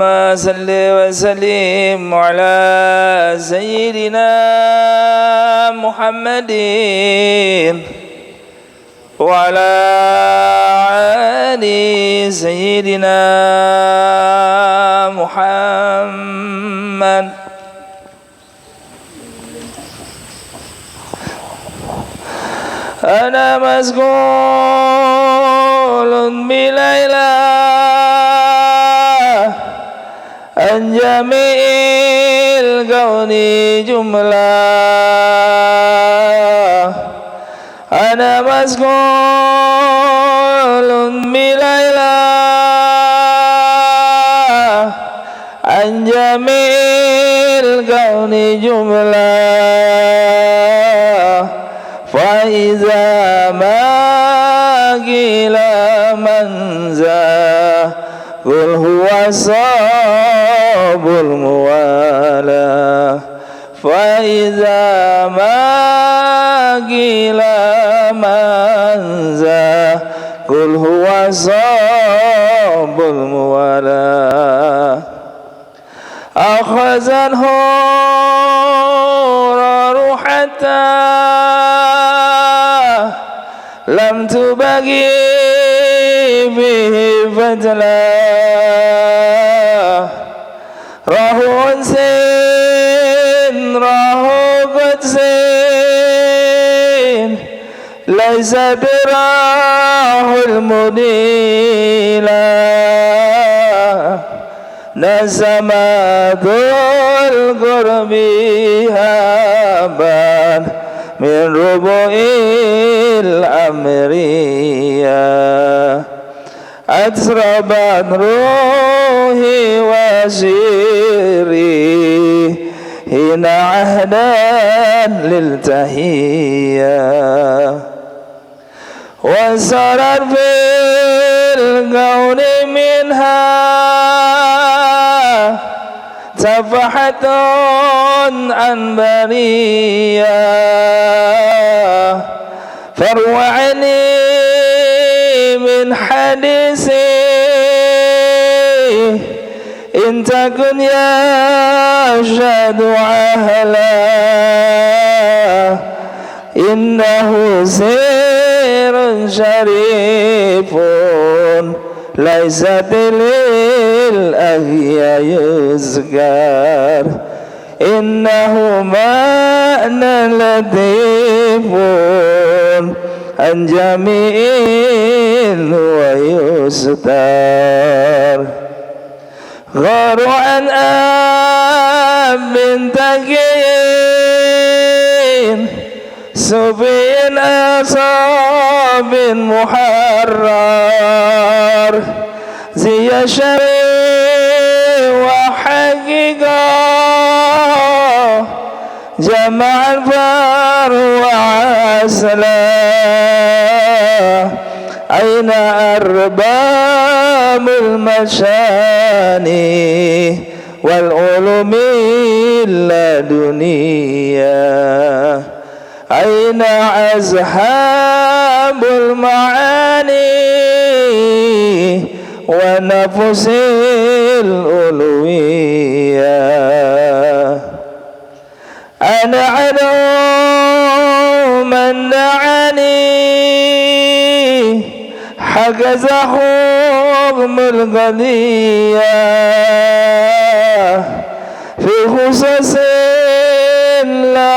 اللهم صل وسلم على سيدنا محمد وعلى آل سيدنا محمد. أنا مسؤول بليلى عن جميع الكون جملة. أنا مسؤول بليلى عن جميع الكون جملة. فإذا ما قيل من ذا قل هو صاب الموالى. فإذا ما قيل من ذا قل هو صاب الموالى. أخذته روحته لم تبقي به فتلا. راهو انسين راهو قدسين ليس براه المنيلة. نسمات القرب هابان من ربوع الأمرية. أتربت روحي وسيري هنا عهدا للتحية. وسرت في الكون منها صفحة عن برية. فاروعني من حديثي إن تكن يشهد أهلا. إنه سير شريف ليست للأغيار يذكر. إنه معنى لطيف عن جميل ويستر. غار عن أب تقين سبين أصاب محرر. زي شري وحقيقة جمع الفار وعسلا. أين أرباب المشاني والعلوم اللدنية. أين أصحاب المعاني ونفس الألوية. أنا عدو من دعاني حجز حكم القضية. في خصوص لا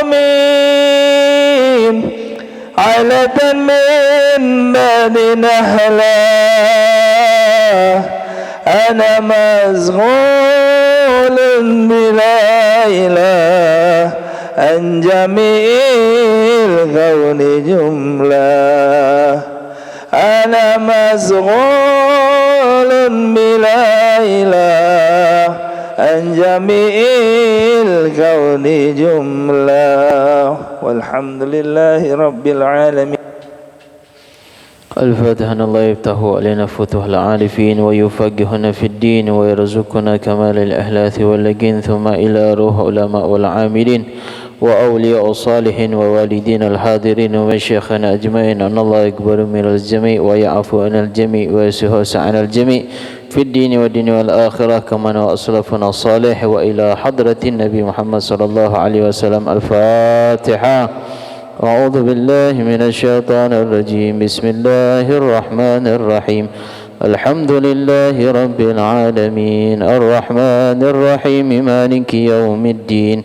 عمومين علة من بني نهلا. أنا مشغول بلا إله عن جميع الكون جملة. أنا مشغول بلا إله عن جميع الكون جملة. والحمد لله رب العالمين. الفاتحة. الله يفتح علينا فتوح العارفين ويفقهنا في الدين ويرزقنا كمال الأحلاث واليقين. ثم إلى روح علماء والعاملين وأولياء الصالحين ووالدين الحاضرين ومشايخنا أجمعين أن الله يكبر من الجميع ويعفو عن الجميع ويسهس عن الجميع في الدين والدين والآخرة كما وأسلافنا الصالح وإلى حضرة النبي محمد صلى الله عليه وسلم. الفاتحة. أعوذ بالله من الشيطان الرجيم. بسم الله الرحمن الرحيم. الحمد لله رب العالمين الرحمن الرحيم مالك يوم الدين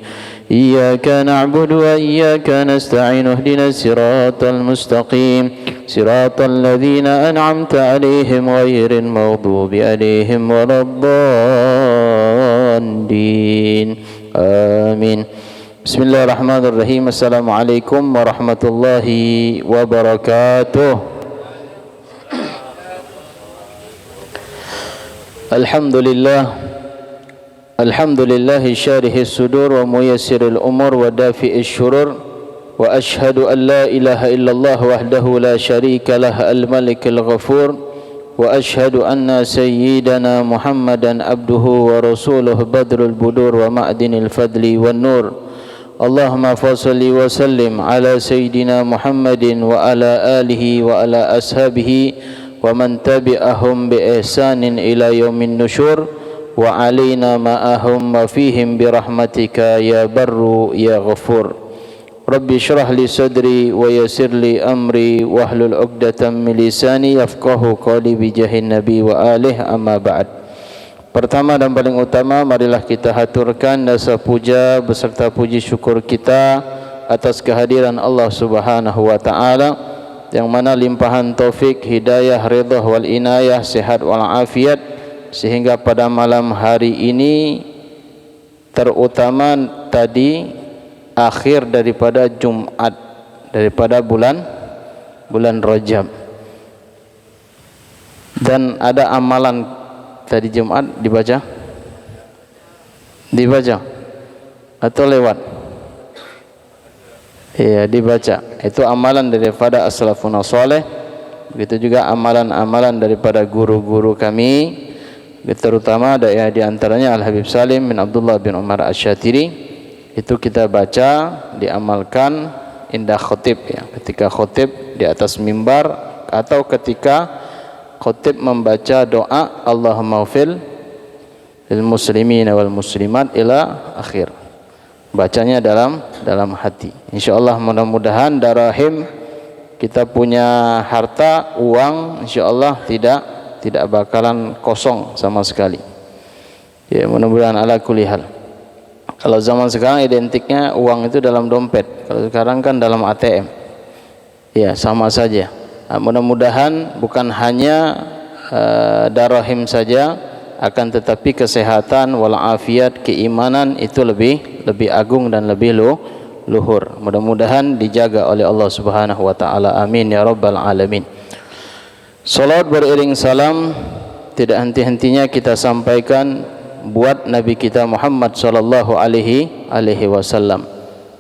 إياك نعبد وإياك نستعين اهدنا الصراط المستقيم صراط الذين أنعمت عليهم غير المغضوب عليهم ولا الضالين آمين. بسم الله الرحمن الرحيم. السلام عليكم ورحمة الله وبركاته. Alhamdulillah syarih as-sudur wa muyassiril umur wa dafi'is syurur wa ashhadu an la ilaha illallah wahdahu la syarika lah al-malikil ghafur wa ashhadu anna sayyidana Muhammadan abduhu wa rasuluh badrul budur wa ma'dinil fadli wan nur. Allahumma fassalli wa sallim ala sayyidina Muhammadin wa ala alihi wa ala ashabihi wa man tabi'ahum bi ihsanin ila yaumin nusyur wa alaina ma'ahum wa fihim bi rahmatika ya barru ya ghafur. Rabbi syrah li sadri wa yassir li amri wahlul 'uqdatam min lisani yafqahu qawli bi jahin nabi wa alihi amma ba'd. Pertama dan paling utama, marilah kita haturkan rasa puja beserta puji syukur kita atas kehadiran Allah Subhanahu wa taala yang mana limpahan taufik, hidayah, ridha wal inayah, sehat wal afiat, sehingga pada malam hari ini, terutama tadi akhir daripada Jumat daripada bulan Rajab, dan ada amalan tadi Jumat dibaca atau lewat? Ya, dibaca. Itu amalan daripada as-salafun salih. Begitu juga amalan-amalan daripada guru-guru kami, terutama ada ya di antaranya Al-Habib Salim bin Abdullah bin Umar Asy-Syatiri. Itu kita baca, diamalkan indah khutib ya, ketika khutib di atas mimbar atau ketika khutib membaca doa Allahumma ufil lil muslimin wal muslimat ila akhir. Bacanya dalam hati. Insyaallah mudah-mudahan darahim kita punya harta, uang, insyaallah tidak bakalan kosong sama sekali. Ya, mudah-mudahan ala kulli hal. Kalau zaman sekarang identiknya uang itu dalam dompet. Kalau sekarang kan dalam ATM. Ya, sama saja. Nah, mudah-mudahan bukan hanya darahim saja, akan tetapi kesehatan wal afiat, keimanan itu lebih agung dan lebih luhur. Mudah-mudahan dijaga oleh Allah Subhanahu wa taala. Amin ya rabbal alamin. Salat beriring salam tidak henti-hentinya kita sampaikan buat Nabi kita Muhammad sallallahu alaihi wasallam,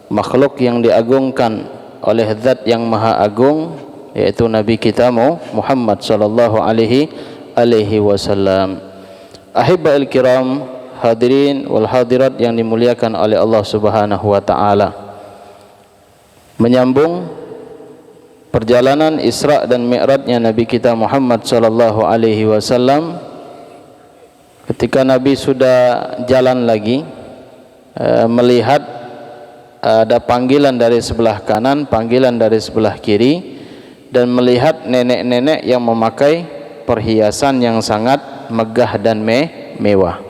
makhluk yang diagungkan oleh zat yang maha agung, yaitu Nabi kita Muhammad sallallahu alaihi wasallam. Ahibba'il kiram, hadirin wal hadirat yang dimuliakan oleh Allah Subhanahu wa taala. Menyambung perjalanan Isra dan Mi'rajnya Nabi kita Muhammad sallallahu alaihi wasallam, ketika Nabi sudah jalan lagi, melihat ada panggilan dari sebelah kanan, panggilan dari sebelah kiri, dan melihat nenek-nenek yang memakai perhiasan yang sangat megah dan mewah.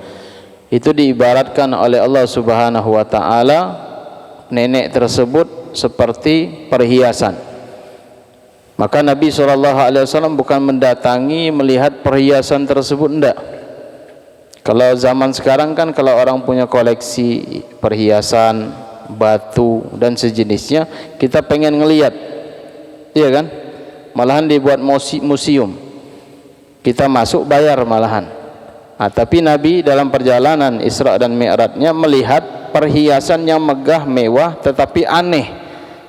Itu diibaratkan oleh Allah Subhanahu wa taala, nenek tersebut seperti perhiasan. Maka Nabi SAW bukan mendatangi melihat perhiasan tersebut, enggak. Kalau zaman sekarang kan kalau orang punya koleksi perhiasan, batu dan sejenisnya, kita pengen ngelihat, iya kan? Malahan dibuat museum. Kita masuk bayar malahan. Nah, tapi Nabi dalam perjalanan Isra dan Mi'rajnya melihat perhiasan yang megah mewah tetapi aneh.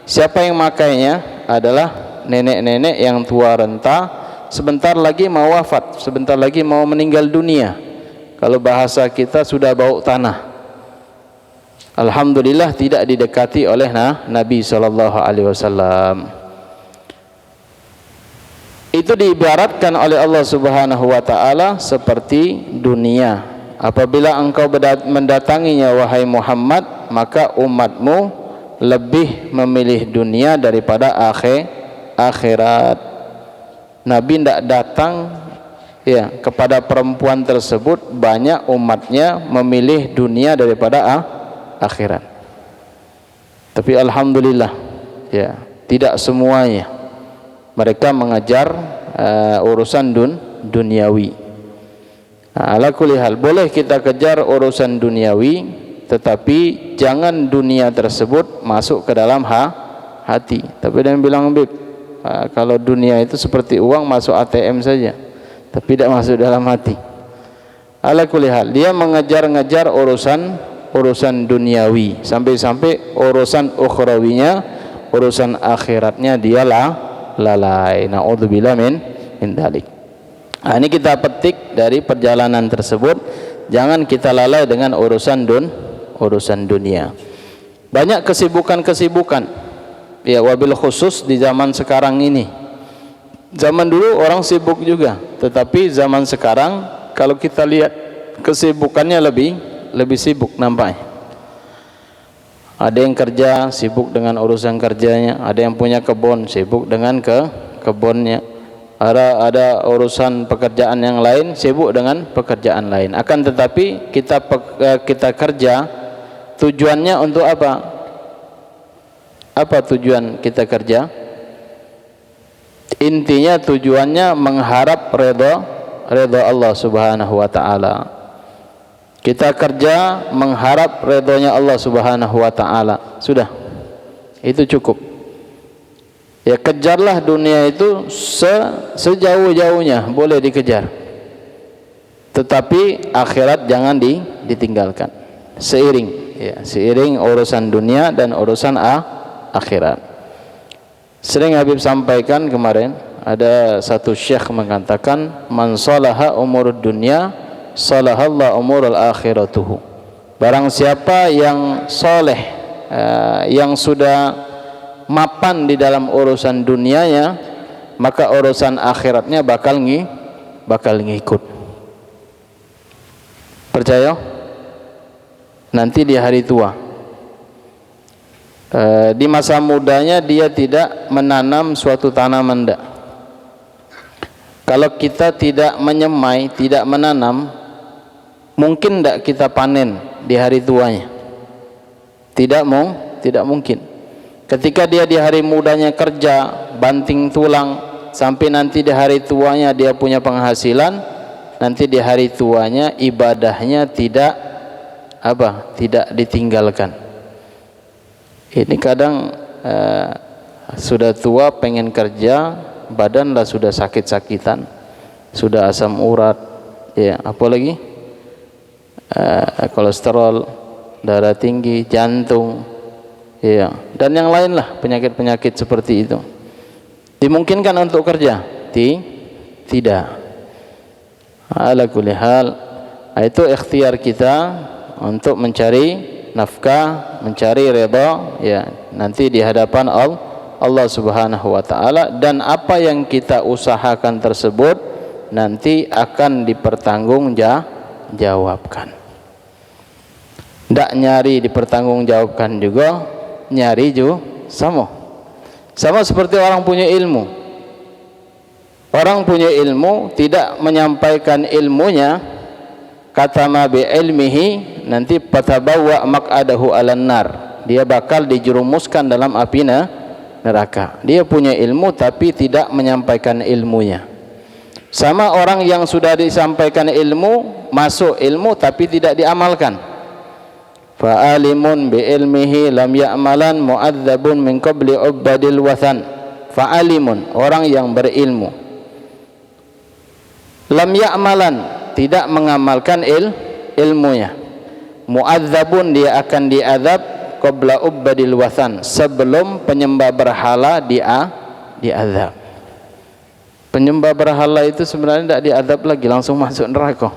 Siapa yang makainya? Adalah nenek-nenek yang tua renta, sebentar lagi mau wafat, sebentar lagi mau meninggal dunia. Kalau bahasa kita sudah bau tanah. Alhamdulillah tidak didekati oleh Nabi SAW. itu diibaratkan oleh Allah Subhanahu wa taala seperti dunia. Apabila engkau mendatanginya wahai Muhammad, maka umatmu lebih memilih dunia daripada akhirat. Nabi tidak datang ya kepada perempuan tersebut, banyak umatnya memilih dunia daripada akhirat. Tapi alhamdulillah ya, tidak semuanya. Mereka mengejar urusan duniawi. Ala kulli hal, boleh kita kejar urusan duniawi, tetapi jangan dunia tersebut masuk ke dalam hati. Tapi dia bilang, Bib, kalau dunia itu seperti uang masuk ATM saja, tapi tidak masuk dalam hati. Ala kulli hal, dia mengejar-ngejar urusan duniawi, sampai-sampai urusan ukhrawinya, urusan akhiratnya dia lalai. Na'udzubillah min dzalik. Ini kita petik dari perjalanan tersebut, jangan kita lalai dengan urusan dunia. Banyak kesibukan-kesibukan ya, wabil khusus di zaman sekarang ini. Zaman dulu orang sibuk juga, tetapi zaman sekarang kalau kita lihat kesibukannya lebih sibuk nampaknya. Ada yang kerja sibuk dengan urusan kerjanya, ada yang punya kebun sibuk dengan kebunnya. Ada urusan pekerjaan yang lain, sibuk dengan pekerjaan lain. Akan tetapi kita kerja, tujuannya untuk apa? Apa tujuan kita kerja? Intinya tujuannya mengharap redha Allah Subhanahu wa taala. Kita kerja mengharap redhonya Allah Subhanahu wa taala. Sudah. Itu cukup. Ya, kejarlah dunia itu sejauh-jauhnya, boleh dikejar. Tetapi akhirat jangan ditinggalkan. Seiring urusan dunia dan urusan akhirat. Sering Habib sampaikan kemarin, ada satu syekh mengatakan, man salaha umurud dunya, salahallahu umurul akhiratuhu. Barang siapa yang soleh, yang sudah mapan di dalam urusan dunianya, maka urusan akhiratnya bakal ngikut. Percaya? Nanti di hari tua, di masa mudanya dia tidak menanam suatu tanaman. Kalau kita tidak menyemai, tidak menanam, mungkin tidak kita panen di hari tuanya? Tidak mungkin. Ketika dia di hari mudanya kerja, banting tulang, sampai nanti di hari tuanya dia punya penghasilan, nanti di hari tuanya ibadahnya tidak ditinggalkan. Ini kadang sudah tua pengen kerja, badan lah sudah sakit-sakitan, sudah asam urat, ya apalagi kolesterol, darah tinggi, jantung. Ya, dan yang lain lah, penyakit-penyakit seperti itu. Dimungkinkan untuk kerja? Tidak. Ala kulli hal, itu ikhtiar kita untuk mencari nafkah, mencari redha ya nanti di hadapan Allah Subhanahu wa taala, dan apa yang kita usahakan tersebut nanti akan dipertanggungjawabkan. Tidak nyari dipertanggungjawabkan juga, nyari juga sama seperti orang punya ilmu. Orang punya ilmu tidak menyampaikan ilmunya, kata ma bi ilmihi, nanti patabawwa maq'adahu 'alan nar, dia bakal dijerumuskan dalam api neraka. Dia punya ilmu tapi tidak menyampaikan ilmunya. Sama orang yang sudah disampaikan ilmu, masuk ilmu tapi tidak diamalkan. Fa'alimun bi ilmihi lam ya'malan mu'adzabun min qabli ubadil wathan. Fa'alimun, orang yang berilmu, lam ya'malan, tidak mengamalkan ilmunya, mu'adzabun, dia akan diazab, qabla ubadil wathan, sebelum penyembah berhala diazab. Penyembah berhala itu sebenarnya tidak diazab lagi, langsung masuk neraka.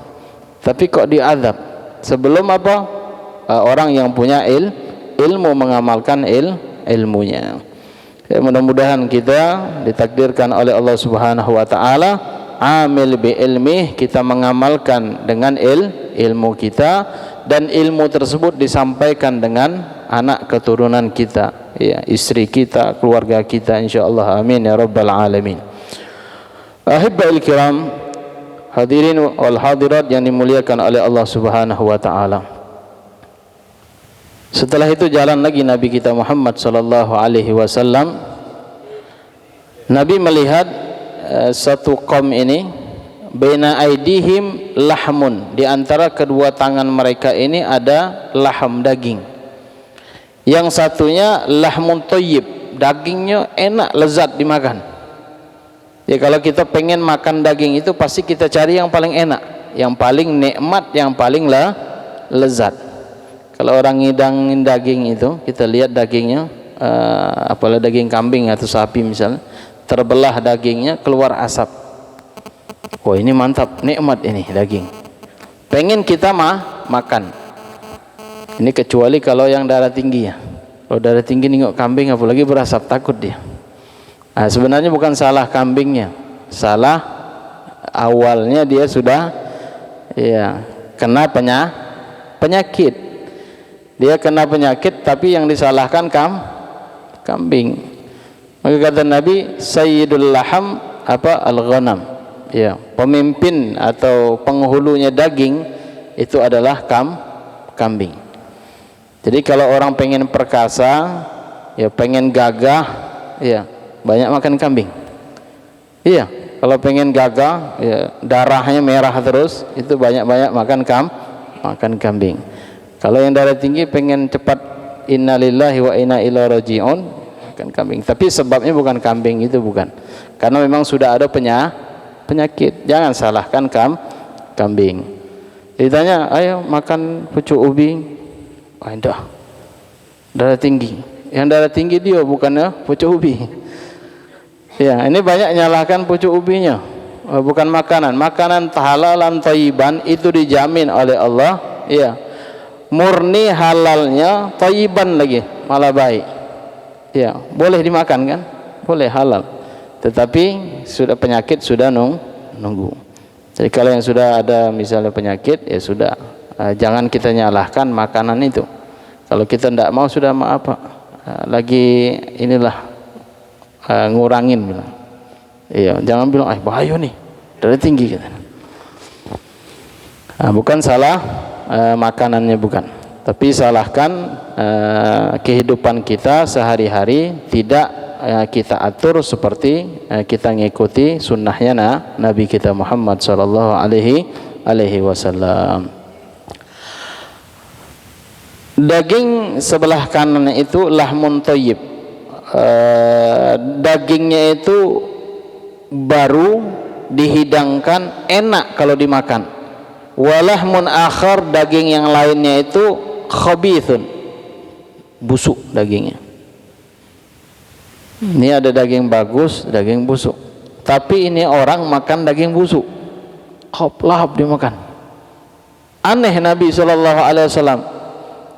Tapi kok diazab? Sebelum apa? Orang yang punya ilmu mengamalkan ilmunya. Ya, mudah-mudahan kita ditakdirkan oleh Allah Subhanahu wa taala amil bi ilmi, kita mengamalkan dengan ilmu kita, dan ilmu tersebut disampaikan dengan anak keturunan kita, ya, istri kita, keluarga kita, insyaallah. Amin ya rabbal alamin. Ahibba'il kiram, hadirin wal hadirat yang dimuliakan oleh Allah Subhanahu wa taala. Setelah itu jalan lagi Nabi kita Muhammad sallallahu alaihi wasallam. Nabi melihat satu kaum ini, baina aidihim lahmun, di antara kedua tangan mereka ini ada laham, daging. Yang satunya lahmun thayyib, dagingnya enak, lezat dimakan. Ya, kalau kita pengen makan daging itu pasti kita cari yang paling enak, yang paling nikmat, yang paling lezat. Kalau orang ngidangin daging itu, kita lihat dagingnya, apalagi daging kambing atau sapi misalnya, terbelah dagingnya, keluar asap. Oh, ini mantap, nikmat ini daging. Pengen kita makan. Ini kecuali kalau yang darah tinggi ya. Kalau darah tinggi nengok kambing apalagi berasap, takut dia. Nah, sebenarnya bukan salah kambingnya, salah awalnya dia sudah ya kena penyakit. Dia kena penyakit, tapi yang disalahkan kambing. Maka kata Nabi, sayyidul laham al-ghanam. Ya, pemimpin atau penghulunya daging itu adalah kambing. Jadi kalau orang pengen perkasa, ya pengen gagah, ya banyak makan kambing. Iya, kalau pengen gagah, ya darahnya merah terus, itu banyak-banyak makan kambing. Kalau yang darah tinggi pengen cepat innalillahi wa inna ilaihi rajiun, makan kambing. Tapi sebabnya bukan kambing itu, bukan. Karena memang sudah ada penyakit. Jangan salahkan kambing. Ditanya, ayo makan pucuk ubi. Ah, enggak. Darah tinggi. Yang darah tinggi dia bukannya pucuk ubi. Ya, ini banyak nyalahkan pucuk ubinya. Bukan makanan. Makanan halalan thayyiban itu dijamin oleh Allah. Ya. Murni halalnya, thayyiban lagi, malah baik. Ya, boleh dimakan kan? Boleh, halal. Tetapi sudah penyakit sudah nunggu. Jadi kalau yang sudah ada misalnya penyakit, ya sudah, jangan kita nyalahkan makanan itu. Kalau kita tidak mau sudah apa? Lagi inilah ngurangin bilang. Iya, jangan bilang bahaya nih, darah tinggi gitu. Bukan salah makanannya, bukan, tapi salahkan kehidupan kita sehari-hari tidak kita atur seperti kita ngikuti sunnahnya Nabi kita Muhammad sallallahu alaihi wasallam. Daging sebelah kanan itu lahmun thayyib, dagingnya itu baru dihidangkan, enak kalau dimakan. Walahmun akhar, daging yang lainnya itu khabithun, busuk dagingnya. Ini ada daging bagus, daging busuk. Tapi ini orang makan daging busuk, lahap dimakan. Aneh Nabi SAW,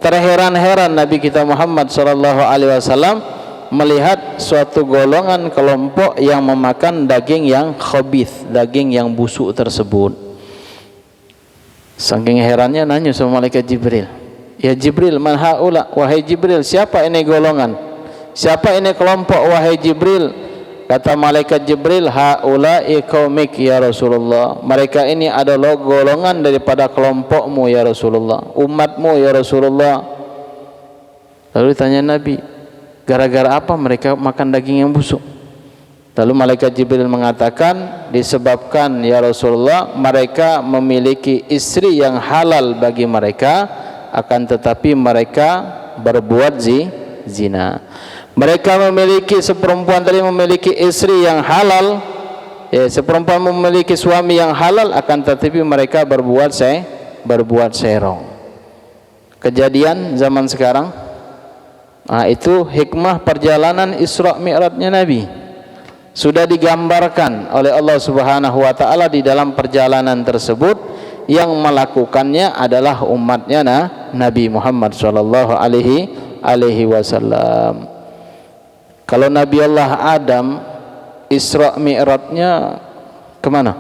terheran-heran Nabi kita Muhammad SAW melihat suatu golongan kelompok yang memakan daging yang khabith, daging yang busuk tersebut. Saking herannya nanya sama malaikat Jibril, ya Jibril, man haula, wahai Jibril, siapa ini golongan, siapa ini kelompok wahai Jibril? Kata malaikat Jibril, haula'i qaumik ya Rasulullah, mereka ini adalah golongan daripada kelompokmu ya Rasulullah, umatmu ya Rasulullah. Lalu ditanya Nabi, gara-gara apa mereka makan daging yang busuk? Lalu malaikat Jibril mengatakan, disebabkan ya Rasulullah, mereka memiliki istri yang halal bagi mereka, akan tetapi mereka berbuat zina. Mereka memiliki, seperempuan tadi memiliki istri yang halal, ya, seperempuan memiliki suami yang halal, akan tetapi mereka berbuat serong. Kejadian zaman sekarang, itu hikmah perjalanan Isra Mi'rajnya Nabi. Sudah digambarkan oleh Allah Subhanahu wa taala di dalam perjalanan tersebut, yang melakukannya adalah umatnya Nabi Muhammad sallallahu alaihi wasallam. Kalau Nabi Allah Adam Isra Mi'rajnya kemana?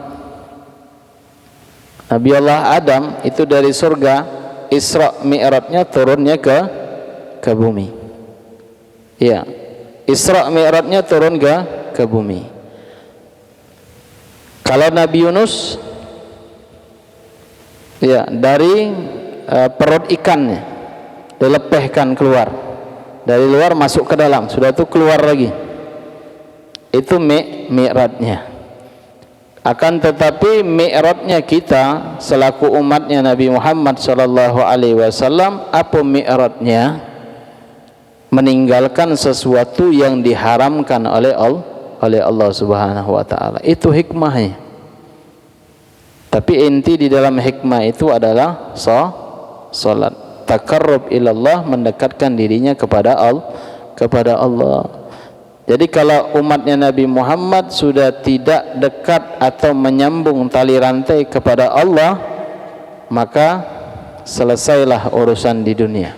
Nabi Allah Adam itu dari surga, Isra Mi'rajnya turunnya ke bumi. Ya, Isra Mi'rajnya turun ke bumi. Kalau Nabi Yunus, ya dari perut ikannya dilepehkan keluar, dari luar masuk ke dalam, sudah itu keluar lagi. Itu mi'rajnya. Akan tetapi mi'rajnya kita selaku umatnya Nabi Muhammad sallallahu alaihi wasallam, apa mi'rajnya? Meninggalkan sesuatu yang diharamkan oleh Allah Subhanahu wa taala. Itu hikmahnya. Tapi inti di dalam hikmah itu adalah salat. Taqarrub ilallah, mendekatkan dirinya kepada Allah. Jadi kalau umatnya Nabi Muhammad sudah tidak dekat atau menyambung tali rantai kepada Allah, maka selesailah urusan di dunia.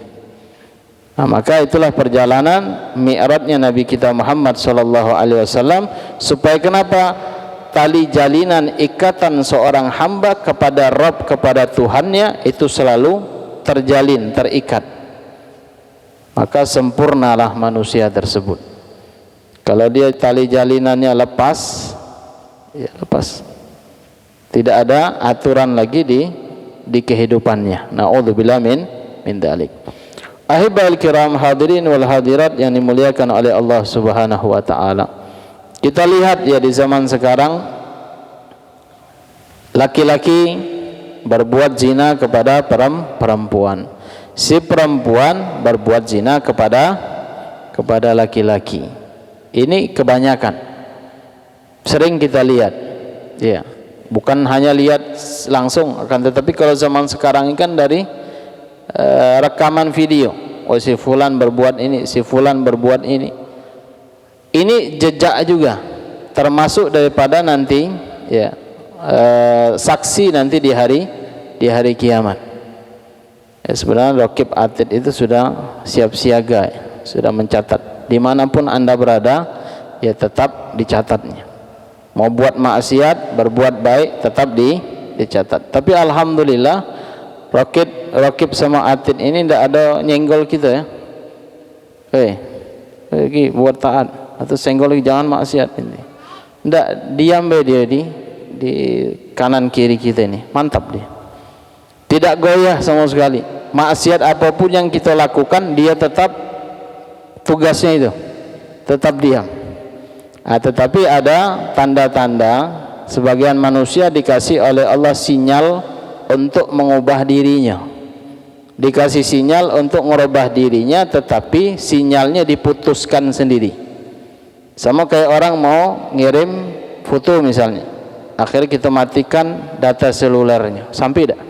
Nah, maka itulah perjalanan mi'rajnya Nabi kita Muhammad sallallahu alaihi wasallam. Supaya kenapa? Tali jalinan ikatan seorang hamba kepada Rabb, kepada Tuhannya itu selalu terjalin, terikat. Maka sempurnalah manusia tersebut. Kalau dia tali jalinannya lepas, ya lepas. Tidak ada aturan lagi di kehidupannya. Na'udzubillah min dzalik. Ahibal kiram hadirin wal hadirat yang dimuliakan oleh Allah Subhanahu wa taala. Kita lihat ya di zaman sekarang, laki-laki berbuat zina kepada perempuan. Si perempuan berbuat zina kepada laki-laki. Ini kebanyakan. Sering kita lihat. Ya, bukan hanya lihat langsung, akan tetapi kalau zaman sekarang ini kan dari rekaman video. Oh, si fulan berbuat ini, si fulan berbuat ini. Ini jejak juga, termasuk daripada nanti ya saksi nanti di hari kiamat. Ya, sebenarnya Raqib Atid itu sudah siap siaga, ya, sudah mencatat. Dimanapun Anda berada, ya tetap dicatatnya. Mau buat maksiat, berbuat baik, tetap dicatat. Tapi alhamdulillah Raqib sama Atid ini tidak ada nyenggol kita ya. Lagi buat taat atau senggol lagi, jangan maksiat ini. Tidak, diam dia di kanan kiri kita ini, mantap dia. Tidak goyah sama sekali. Maksiat apapun yang kita lakukan, dia tetap tugasnya itu, tetap diam. Nah, tetapi ada tanda-tanda sebagian manusia dikasih oleh Allah sinyal untuk mengubah dirinya, dikasih sinyal untuk mengubah dirinya, tetapi sinyalnya diputuskan sendiri. Sama kayak orang mau ngirim foto misalnya, akhirnya kita matikan data selulernya, sampai tidak?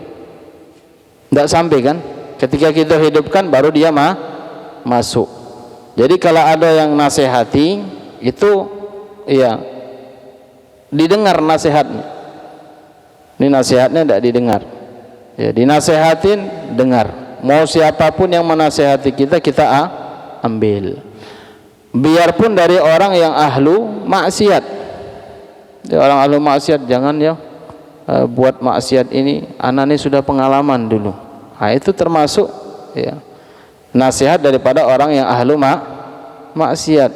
Tidak sampai kan? Ketika kita hidupkan baru dia masuk. Jadi kalau ada yang nasihati itu ya didengar nasihatnya. Ini nasihatnya tidak didengar. Ya, dinasehatin dengar. Mau siapapun yang menasihati kita ambil. Biarpun dari orang yang ahlu maksiat. Ya, orang ahlu maksiat, jangan ya buat maksiat ini. Anak ini sudah pengalaman dulu. Nah, itu termasuk ya nasihat daripada orang yang ahlu maksiat.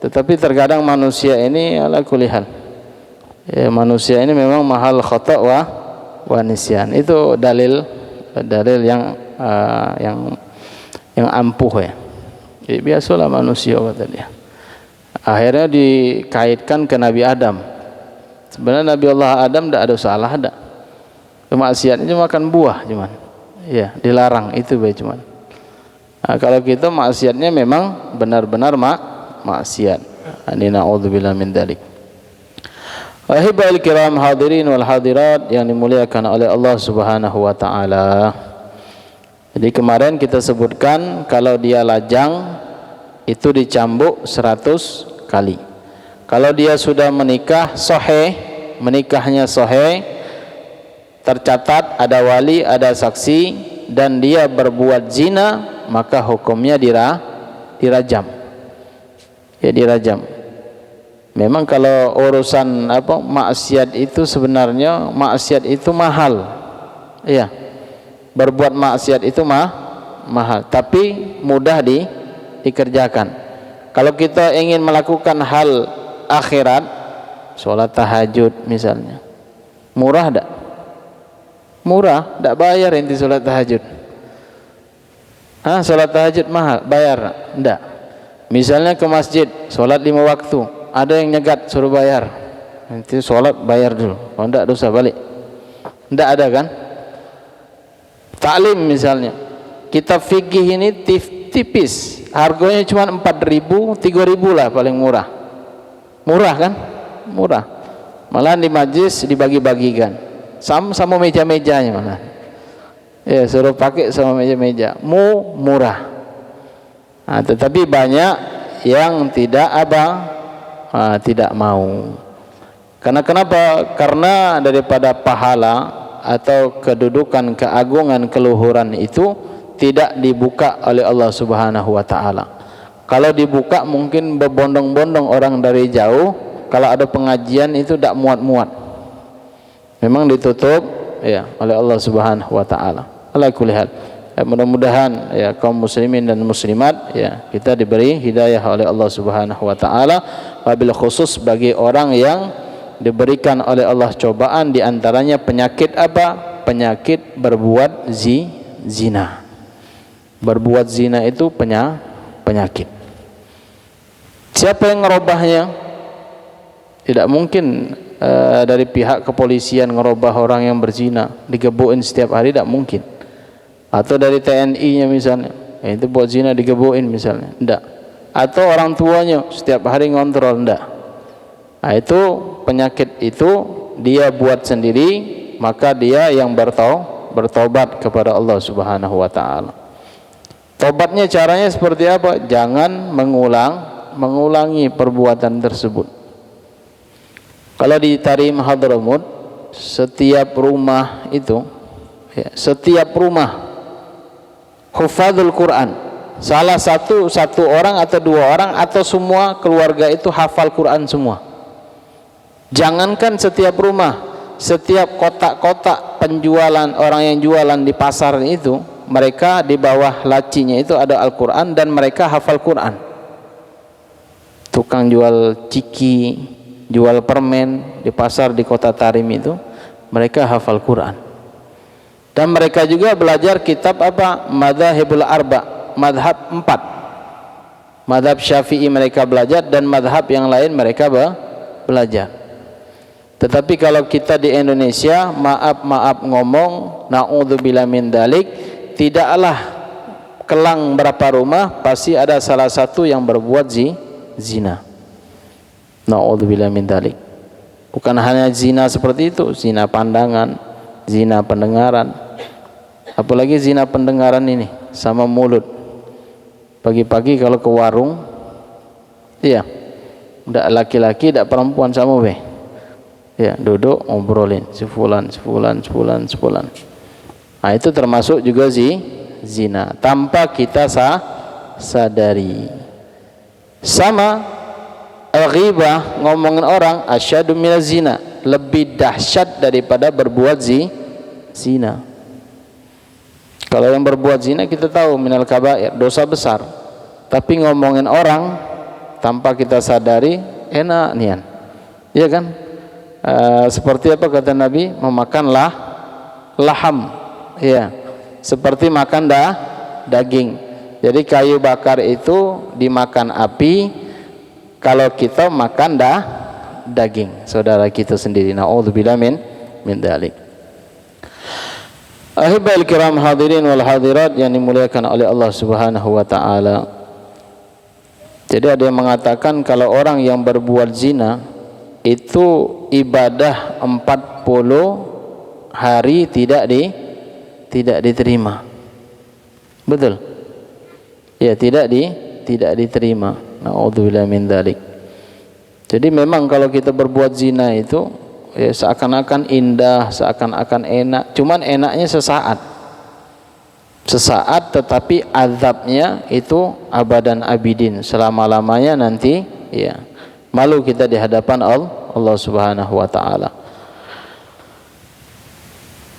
Tetapi terkadang manusia ini ala kulihal, ya, manusia ini memang mahal khata' wa nisyan. Itu dalil yang ampuh ya. Jadi biasalah manusia kata dia. Akhirnya dikaitkan ke Nabi Adam. Sebenarnya Nabi Allah Adam tidak ada salah, ada. Kemaksiatnya cuma makan buah cuman. Ya, dilarang itu baik cuman. Nah, kalau kita maksiatnya memang benar-benar maksiat. Ani na'udzubillah min dzalik. Wahibal kiram hadirin wal hadirat yang dimuliakan oleh Allah Subhanahu wa taala. Jadi kemarin kita sebutkan kalau dia lajang itu dicambuk 100 kali. Kalau dia sudah menikah sahih, menikahnya sahih, tercatat ada wali, ada saksi, dan dia berbuat zina, maka hukumnya dirajam. ya dirajam. Memang kalau urusan maksiat itu sebenarnya maksiat itu mahal. Iya. Berbuat maksiat itu mahal, tapi mudah dikerjakan. Kalau kita ingin melakukan hal akhirat, sholat tahajud misalnya, murah tak? Murah, tak bayar inti sholat tahajud. Sholat tahajud mahal, bayar tak? Misalnya ke masjid, sholat 5 waktu, ada yang nyegat suruh bayar, nanti sholat bayar dulu, kalau tak dosa balik. Tak ada kan? Taklim misalnya, kitab fikih ini tipis, harganya cuma 4.000, 3.000 lah paling murah. Murah kan? Murah. Malah di majlis dibagi-bagikan, sama meja-mejanya malah. Ya, suruh pakai sama meja-meja, murah. Tetapi banyak yang tidak mau. Karena kenapa? Karena daripada pahala atau kedudukan, keagungan, keluhuran itu tidak dibuka oleh Allah Subhanahu wa taala. Kalau dibuka mungkin berbondong-bondong orang dari jauh, kalau ada pengajian itu tidak muat-muat. Memang ditutup ya oleh Allah Subhanahu wa taala. Ala kulli hal. Mudah-mudahan ya kaum muslimin dan muslimat ya kita diberi hidayah oleh Allah Subhanahu wa taala, wabil khusus bagi orang yang diberikan oleh Allah cobaan, di antaranya penyakit apa? Penyakit berbuat zina. Berbuat zina itu penyakit. Siapa yang ngerubahnya? Tidak mungkin dari pihak kepolisian ngerubah orang yang berzina, digebukin setiap hari, tidak mungkin. Atau dari TNI-nya misalnya, itu buat zina digebukin misalnya, tidak. Atau orang tuanya setiap hari ngontrol, tidak. Itu penyakit itu dia buat sendiri, maka dia yang bertobat kepada Allah Subhanahu wa taala. Tobatnya caranya seperti apa? Jangan mengulangi perbuatan tersebut. Kalau di Tarim Hadramut, setiap rumah itu setiap rumah hufadzul Quran, salah satu orang atau 2 orang atau semua keluarga itu hafal Quran semua. Jangankan setiap rumah, setiap kotak-kotak penjualan, orang yang jualan di pasar itu, mereka di bawah lacinya itu ada Al-Quran dan mereka hafal Quran. Tukang jual ciki, jual permen di pasar di kota Tarim itu, mereka hafal Quran. Dan mereka juga belajar kitab Madzhabul Arba, madhab 4. Madhab Syafi'i mereka belajar dan madhab yang lain mereka belajar. Tetapi kalau kita di Indonesia, maaf ngomong, na'udzubillah min dalik, tidaklah kelang berapa rumah pasti ada salah satu yang berbuat zina. Na'udzubillah min dalik. Bukan hanya zina seperti itu, zina pandangan, zina pendengaran. Apalagi zina pendengaran ini sama mulut. Pagi-pagi kalau ke warung, iya, tidak laki-laki, tidak perempuan sama ya, duduk ngobrolin sefulan. Itu termasuk juga zina tanpa kita sadari. Sama al-ghibah, ngomongin orang, asyadu minaz zina, lebih dahsyat daripada berbuat zina. Kalau yang berbuat zina kita tahu minal kabair, dosa besar. Tapi ngomongin orang tanpa kita sadari enak nian. Iya kan? Seperti apa kata Nabi, memakan laham, ya, seperti makan daging. Jadi kayu bakar itu dimakan api, kalau kita makan daging saudara kita sendiri. Na'udzubillah min dzalik. Ahibbal kiram hadirin wal hadirat yang dimuliakan oleh Allah Subhanahu wa taala. Jadi ada yang mengatakan kalau orang yang berbuat zina itu ibadah 40 hari tidak diterima. Betul? Ya, tidak diterima. Na'udzubillah min dzalik. Jadi memang kalau kita berbuat zina itu ya seakan-akan indah, seakan-akan enak, cuman enaknya sesaat. sesaat, tetapi azabnya itu abadan abidin, selama-lamanya nanti ya. Malu kita di hadapan Allah Subhanahu wa taala.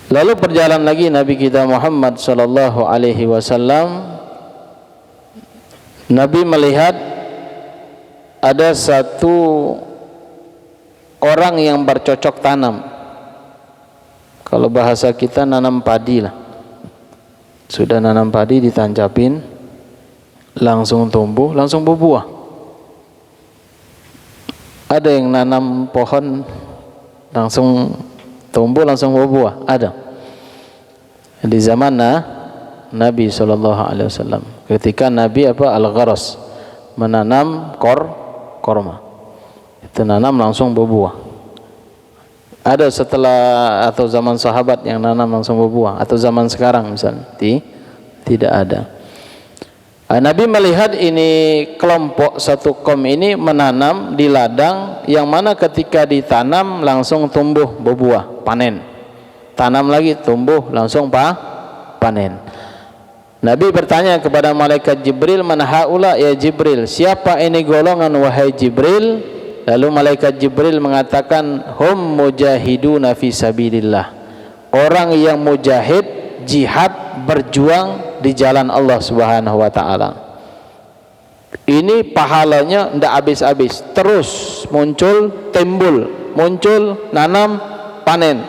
Lalu berjalan lagi Nabi kita Muhammad sallallahu alaihi wasallam. Nabi melihat ada satu orang yang bercocok tanam. Kalau bahasa kita nanam padi lah. Sudah nanam padi, ditancapin, langsung tumbuh, langsung berbuah. Ada yang nanam pohon langsung tumbuh, langsung berbuah. Ada. Di zaman Nabi SAW, ketika Nabi al-gharas, menanam korma, itu nanam langsung berbuah. Ada setelah atau zaman sahabat yang nanam langsung berbuah, atau zaman sekarang misalnya tidak ada. Nabi melihat ini kelompok, satu kaum ini menanam di ladang yang mana ketika ditanam langsung tumbuh berbuah, panen. Tanam lagi, tumbuh, langsung panen. Nabi bertanya kepada malaikat Jibril, "Man haula ya Jibril?" Siapa ini golongan wahai Jibril? Lalu malaikat Jibril mengatakan, "Hum mujahiduna fi sabilillah." Orang yang mujahid, jihad, berjuang di jalan Allah Subhanahu wa taala. Ini pahalanya tidak habis-habis, terus muncul, timbul, muncul, nanam, panen.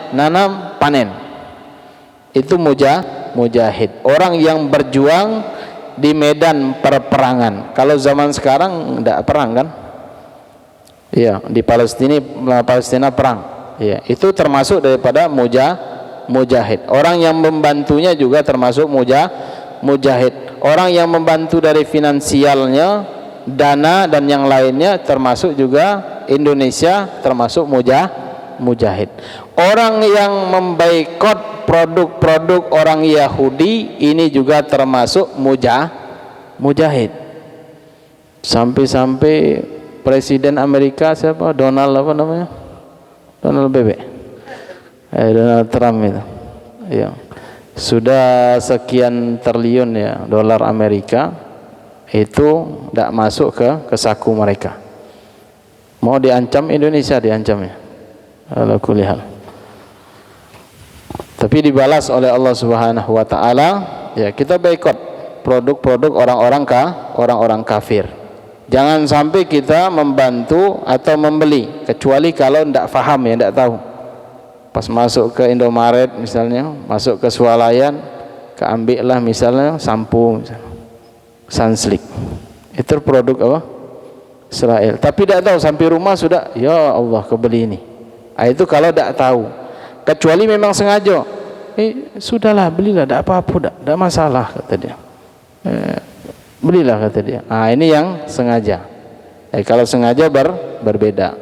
Itu mujahid, orang yang berjuang di medan perperangan. Kalau zaman sekarang tidak perang kan? Ya, di Palestina perang. Ya, itu termasuk daripada mujahid. Orang yang membantunya juga termasuk mujahid. Orang yang membantu dari finansialnya, dana dan yang lainnya termasuk juga Indonesia, termasuk mujahid. Orang yang memboikot produk-produk orang Yahudi ini juga termasuk mujahid. Sampai-sampai Presiden Amerika siapa? Donald Trump itu. Ya. Sudah sekian triliun ya dolar Amerika itu tidak masuk ke saku mereka. Mau diancam Indonesia, diancamnya. Ala kulli hal. Tapi dibalas oleh Allah Subhanahu wa taala, ya kita boikot produk-produk orang-orang kafir. Jangan sampai kita membantu atau membeli kecuali kalau tidak faham, ya tidak tahu. Pas masuk ke Indomaret misalnya, masuk ke Swalayan, keambillah misalnya sampo, Sunslick. Itu produk apa? Israel. Tapi tidak tahu, sampai rumah sudah, ya Allah kebeli ini. Itu kalau tidak tahu. Kecuali memang sengaja. Sudahlah belilah, tidak apa-apa, tidak masalah kata dia. Belilah kata dia. Ini yang sengaja. Kalau sengaja berbeda.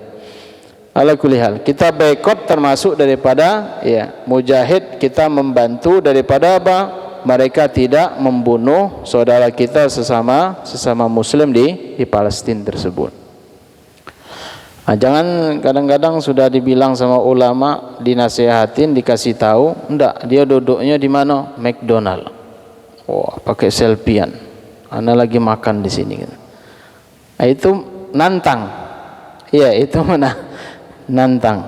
Ala kulli hal, kita boikot termasuk daripada mujahid, kita membantu daripada apa? Mereka tidak membunuh saudara kita sesama muslim di Palestina tersebut. Jangan kadang-kadang sudah dibilang sama ulama, dinasihatin, dikasih tahu, enggak, dia duduknya di mana? McDonald. Pakai selfiean. Ana lagi makan di sini. Itu nantang. Iya, itu mana? Nantang.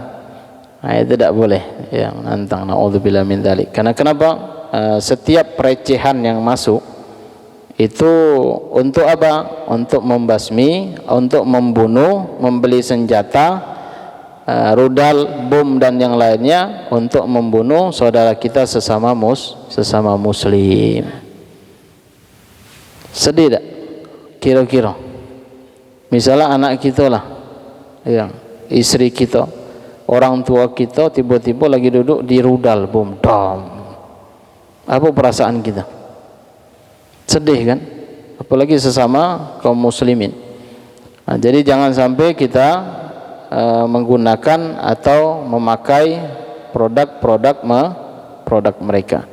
Itu tidak boleh yang nantang, naudzubillah min dzalik. Karena kenapa? Setiap pelecehan yang masuk itu untuk apa? Untuk membasmi, untuk membunuh, membeli senjata, rudal, bom dan yang lainnya untuk membunuh saudara kita sesama muslim. Sedih tak? Kira-kira misalnya anak kita lah, istri kita, orang tua kita tiba-tiba lagi duduk di rudal bom, apa perasaan kita? Sedih kan? Apalagi sesama kaum muslimin. Jadi jangan sampai kita menggunakan atau memakai produk mereka.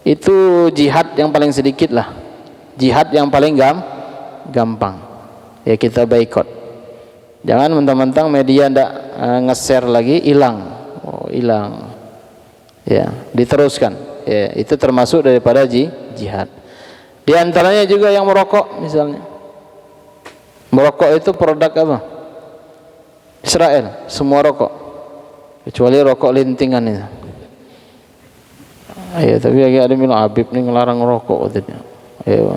Itu jihad yang paling sedikit lah, jihad yang paling gampang. Ya kita boikot. Jangan mentang-mentang media ndak nge-share lagi, hilang. Hilang. Ya, diteruskan. Ya, itu termasuk daripada jihad. Di antaranya juga yang merokok misalnya. Merokok itu produk apa? Israel, semua rokok. Kecuali rokok lintingan itu. Ayo, tapi ada bilang Habib ni ngelarang rokok katanya. Ayo.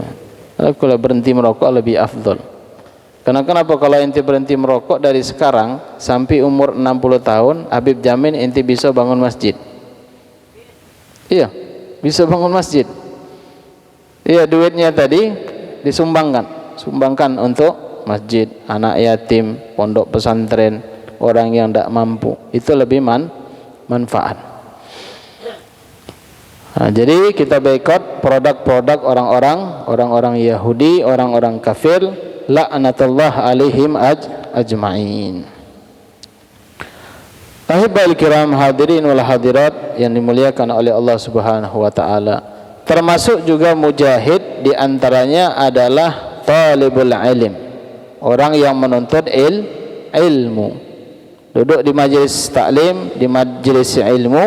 Kalau berhenti merokok lebih afdol. Karena kenapa kalau ente berhenti merokok dari sekarang sampai umur 60 tahun, Habib jamin ente bisa bangun masjid. Iya, bisa bangun masjid. Iya, duitnya tadi sumbangkan untuk masjid, anak yatim, pondok pesantren, orang yang tidak mampu. Itu lebih manfaat. Nah, jadi kita boikot produk-produk orang-orang Yahudi, orang-orang kafir, la'natullah alaihim ajma'in. Ahibal kiram hadirin wal hadirat yang dimuliakan oleh Allah Subhanahu wa taala. Termasuk juga mujahid, di antaranya adalah talibul ilm, orang yang menuntut ilmu. Duduk di majelis taklim, di majelis ilmu,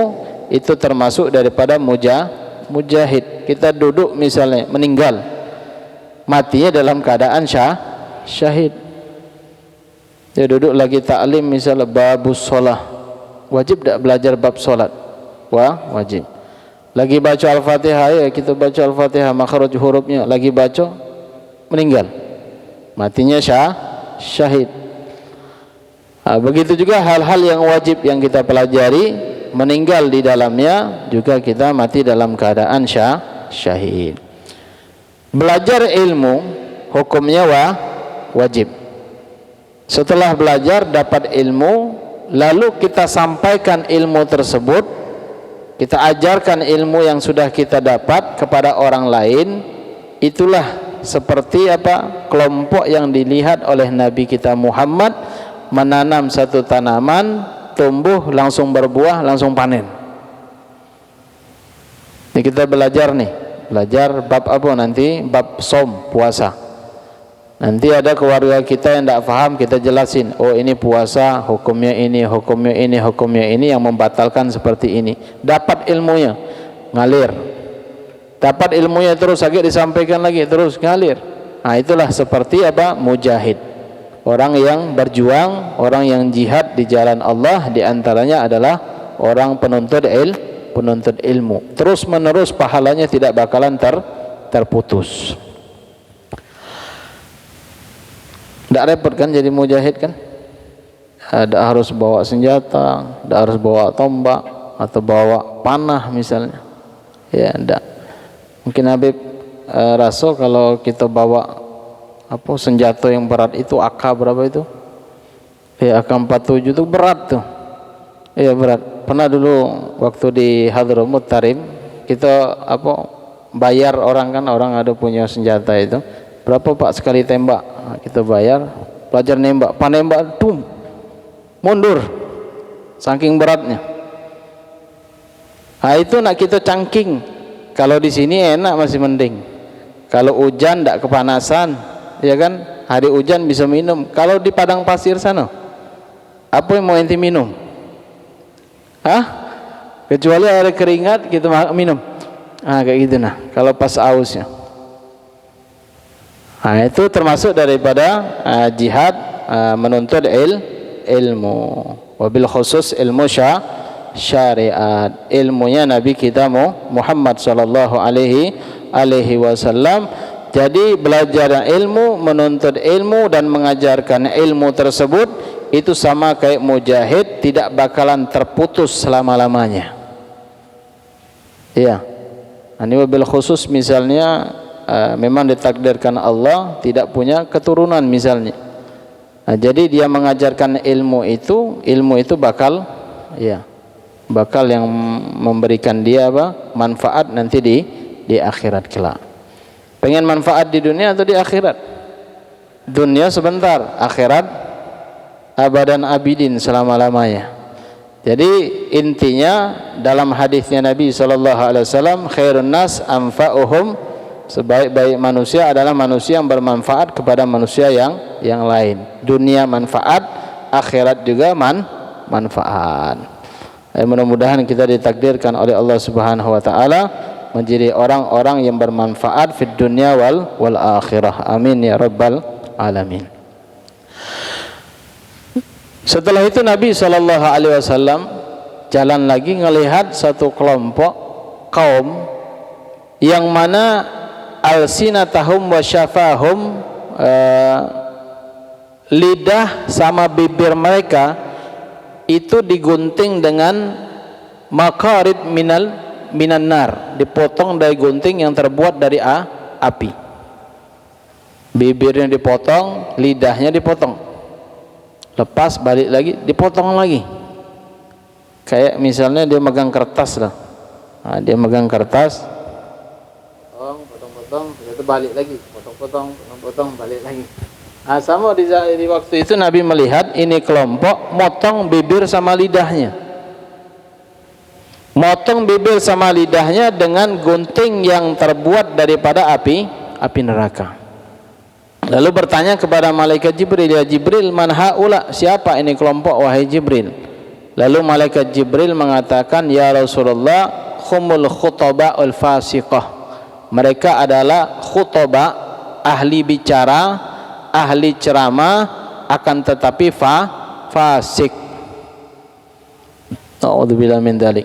itu termasuk daripada mujahid. Kita duduk misalnya meninggal, matinya dalam keadaan syahid. Dia duduk lagi taklim misalnya babus sholah, wajib tak belajar bab solat? Wajib. Lagi baca Al-Fatihah, ya kita baca Al-Fatihah makhraj hurufnya, lagi baca meninggal, matinya syahid. Begitu juga hal-hal yang wajib yang kita pelajari, meninggal di dalamnya juga kita mati dalam keadaan syahid. Belajar ilmu hukumnya wajib. Setelah belajar dapat ilmu, lalu kita sampaikan ilmu tersebut, kita ajarkan ilmu yang sudah kita dapat kepada orang lain. Itulah seperti apa kelompok yang dilihat oleh Nabi kita Muhammad, menanam satu tanaman, tumbuh, langsung berbuah, langsung panen. Ini kita belajar bab apa nanti? Bab som, puasa. Nanti ada keluarga kita yang tidak faham, kita jelasin, oh ini puasa, hukumnya ini, hukumnya ini, hukumnya ini, yang membatalkan seperti ini. Dapat ilmunya, ngalir. Dapat ilmunya terus lagi disampaikan lagi, terus ngalir. Nah, itulah seperti apa? Mujahid. Orang yang berjuang, orang yang jihad di jalan Allah, di antaranya adalah orang penuntut ilmu. Terus menerus pahalanya tidak bakalan terputus. Tidak repot kan jadi mujahid kan? Tidak harus bawa senjata, tidak harus bawa tombak atau bawa panah misalnya. Ya, tidak. Mungkin Habib rasa kalau kita bawa senjata yang berat itu, AK berapa itu? Ya, AK-47 itu berat tuh. Iya, berat. Pernah dulu waktu di Hadramut Tarim, kita bayar orang kan, orang ada punya senjata itu. Berapa Pak sekali tembak? Nah, kita bayar, belajar nembak, panembak, mundur. Saking beratnya. Nah, itu nak kita cangking. Kalau di sini enak masih mending. Kalau hujan tidak kepanasan, ya kan, hari hujan bisa minum. Kalau di padang pasir sana, apa yang mau ente minum? Kecuali air keringat kita minum. Kayak gitu kalau pas ausnya. Itu termasuk daripada jihad, menuntut ilmu. Wabil khusus ilmu syariat, ilmunya Nabi kita Muhammad sallallahu alaihi wasallam. Jadi belajar ilmu, menuntut ilmu dan mengajarkan ilmu tersebut itu sama kayak mujahid, tidak bakalan terputus selama-lamanya. Iya. Ini wabil khusus misalnya memang ditakdirkan Allah tidak punya keturunan misalnya. Jadi dia mengajarkan ilmu itu bakal yang memberikan dia manfaat nanti di akhirat kelak. Pengen manfaat di dunia atau di akhirat? Dunia sebentar, akhirat abadan abidin, selama-lamanya. Jadi intinya dalam hadisnya Nabi SAW, khairun nas anfa'uhum, sebaik-baik manusia adalah manusia yang bermanfaat kepada manusia yang lain. Dunia manfaat, akhirat juga manfaat. Mudah-mudahan kita ditakdirkan oleh Allah Subhanahu wa taala menjadi orang-orang yang bermanfaat fid dunya wal akhirah. Amin ya rabbal alamin. Setelah itu Nabi SAW jalan lagi ngelihat satu kelompok kaum yang mana alsinatahum wa syafahum, lidah sama bibir mereka itu digunting dengan maqarid minan nar, dipotong dari gunting yang terbuat dari api. Bibirnya dipotong, lidahnya dipotong, lepas balik lagi dipotong lagi. Kayak misalnya dia megang kertas lah, nah, dia megang kertas, potong, itu balik lagi, potong, balik lagi. Nah, sama di waktu itu Nabi melihat ini kelompok motong bibir sama lidahnya, motong bibir sama lidahnya dengan gunting yang terbuat daripada api neraka. Lalu bertanya kepada malaikat Jibril, ya Jibril, man haula, siapa ini kelompok wahai Jibril? Lalu malaikat Jibril mengatakan, ya Rasulullah, humul khutaba'ul fasiqah, mereka adalah khutaba, ahli bicara, ahli ceramah, akan tetapi fasik. Na'udzubillah min dzalik.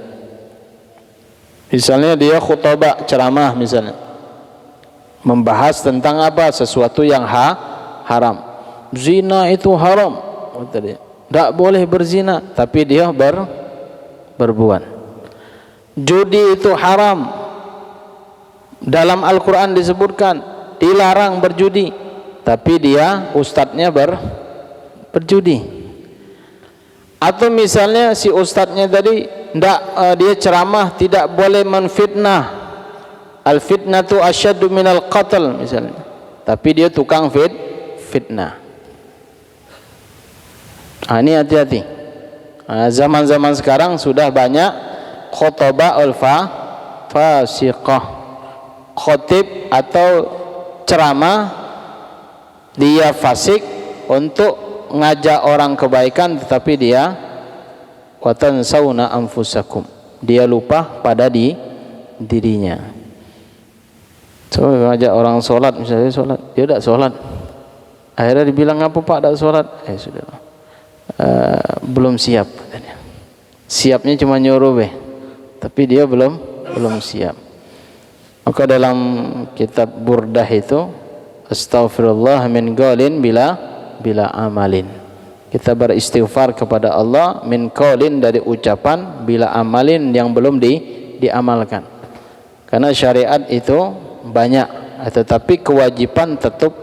Misalnya dia khutbah ceramah, misalnya membahas tentang apa, sesuatu yang haram. Zina itu haram, kata dia. Tidak boleh berzina, tapi dia berbuat. Judi itu haram. Dalam Al-Quran disebutkan dilarang berjudi, tapi dia ustadznya berjudi. Atau misalnya si ustadznya tadi dia ceramah tidak boleh menfitnah, al-fitnatu asyaddu minal qatl misalnya, tapi dia tukang fitnah. Ini hati-hati. Zaman-zaman sekarang sudah banyak khutba'ul fasiqah, khotib atau ceramah dia fasik untuk ngajak orang kebaikan, tetapi dia watansawna anfusakum, dia lupa pada dirinya. So ngajak orang sholat, misalnya sholat, dia tidak sholat, akhirnya dibilang apa pak tidak sholat, sudah belum siap katanya. Siapnya cuma nyuruh tapi dia belum siap. Maka dalam kitab Burdah itu, astaghfirullah min qaulin bila amalin, kita beristighfar kepada Allah min qaulin, dari ucapan, bila amalin, yang belum diamalkan. Karena syariat itu banyak, tetapi kewajiban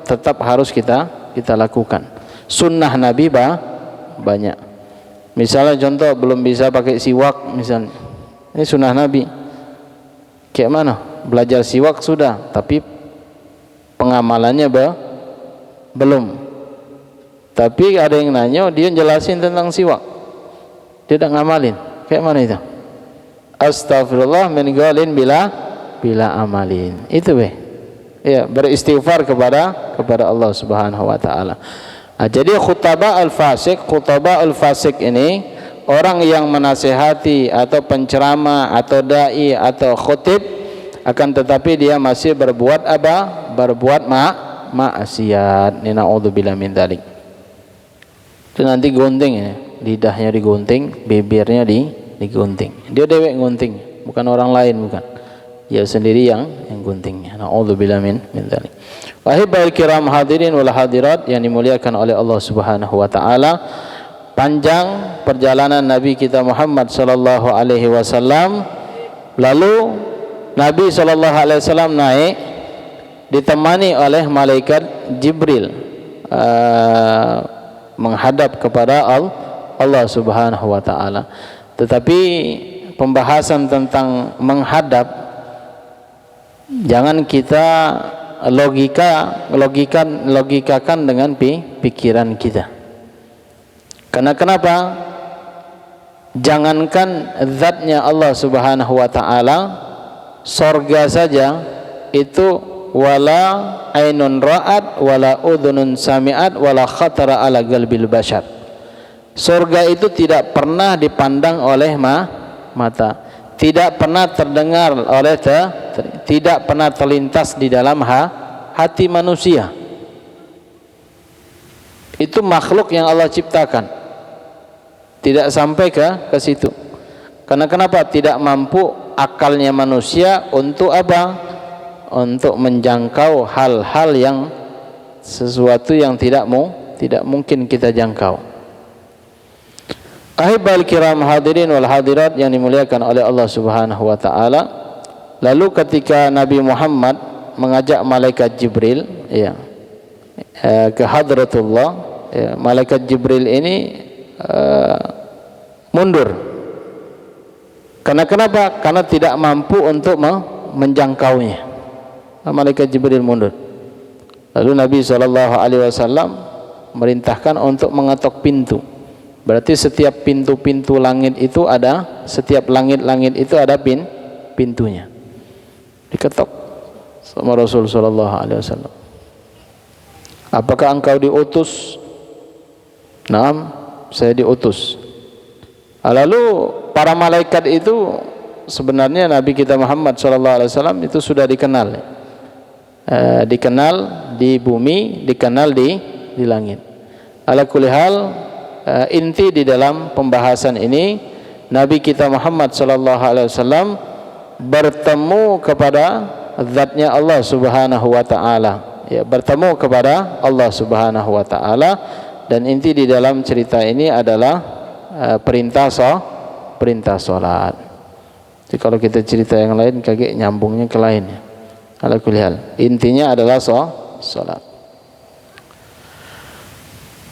tetap harus kita lakukan. Sunnah Nabi banyak. Misalnya contoh, belum bisa pakai siwak misalnya, ini sunnah Nabi. Kayak mana? Belajar siwak sudah, tapi pengamalannya belum. Tapi ada yang nanya, dia jelasin tentang siwak, dia tidak ngamalin. Kayak mana itu? Astaghfirullah min qaulin bila amalin. Itu ya, beristighfar kepada Allah Subhanahu wa taala. Jadi khutbah al-fasik ini orang yang menasihati atau penceramah atau dai atau khutib, akan tetapi dia masih berbuat apa? Berbuat maksiat. Na'udzubillah min dzalik. Itu nanti gunting ya, lidahnya digunting, bibirnya digunting. Dia dewek gunting, bukan orang lain, bukan. Dia sendiri yang guntingnya. Na'udzubillah min dzalik. Wahibal kiram hadirin wal hadirat yang dimuliakan oleh Allah Subhanahu wa taala, panjang perjalanan Nabi kita Muhammad sallallahu alaihi wasallam. Lalu Nabi sallallahu alaihi wasallam naik ditemani oleh malaikat Jibril menghadap kepada Allah Subhanahu wa taala. Tetapi pembahasan tentang menghadap, jangan kita logikakan dengan pikiran kita. Karena kenapa? Jangankan zatnya Allah Subhanahu wa taala, sorga saja itu wala ainun ra'at wala udhunun sami'at wala khatara ala qalbil bashar. Sorga itu tidak pernah dipandang oleh mata, tidak pernah terdengar tidak pernah terlintas di dalam hati manusia. Itu makhluk yang Allah ciptakan, tidak sampai ke situ. Karena kenapa? Tidak mampu akalnya manusia untuk apa? Untuk menjangkau hal-hal yang sesuatu yang tidak mungkin kita jangkau. Ahibal kiram hadirin wal hadirat yang dimuliakan oleh Allah Subhanahu wa taala. Lalu ketika Nabi Muhammad mengajak malaikat Jibril ke hadratullah, malaikat Jibril ini mundur. Karena kenapa? Karena tidak mampu untuk menjangkaunya. Malaikat Jibril mundur. Lalu Nabi SAW merintahkan untuk mengetok pintu. Berarti setiap pintu-pintu langit itu ada, setiap langit-langit itu ada pintunya. Diketok sama Rasul SAW. Apakah engkau diutus? Naam, saya diutus. Lalu para malaikat itu sebenarnya Nabi kita Muhammad SAW itu sudah dikenal, dikenal di bumi, dikenal di langit. Ala kulli hal, inti di dalam pembahasan ini Nabi kita Muhammad SAW bertemu kepada zatnya Allah Subhanahu wa taala, bertemu kepada Allah Subhanahu wa taala, dan inti di dalam cerita ini adalah perintah salat. Jadi kalau kita cerita yang lain kaget nyambungnya ke lainnya. Ala kulli hal, intinya adalah salat.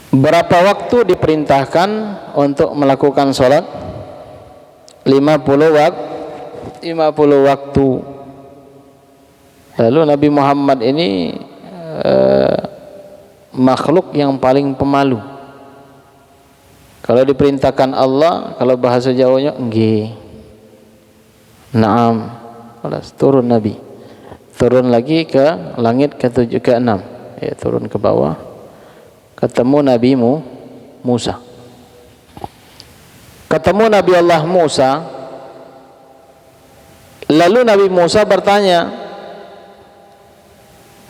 Berapa waktu diperintahkan untuk melakukan salat? 50 waktu. Lalu Nabi Muhammad ini makhluk yang paling pemalu. Kalau diperintahkan Allah, kalau bahasa Jawanya nggih. Naam. Turun Nabi. Turun lagi ke langit ke-7 ke-6. Turun ke bawah. Ketemu Nabi Musa. Ketemu Nabi Allah Musa. Lalu Nabi Musa bertanya,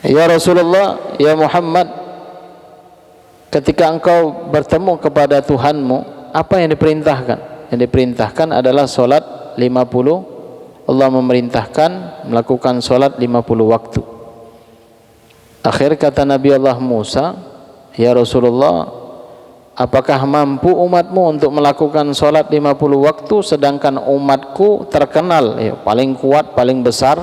"Ya Rasulullah, ya Muhammad, ketika engkau bertemu kepada Tuhanmu, apa yang diperintahkan?" Yang diperintahkan adalah solat 50. Allah memerintahkan melakukan solat 50 waktu. Akhir kata Nabi Allah Musa, "Ya Rasulullah, apakah mampu umatmu untuk melakukan solat 50 waktu, sedangkan umatku terkenal paling kuat, paling besar.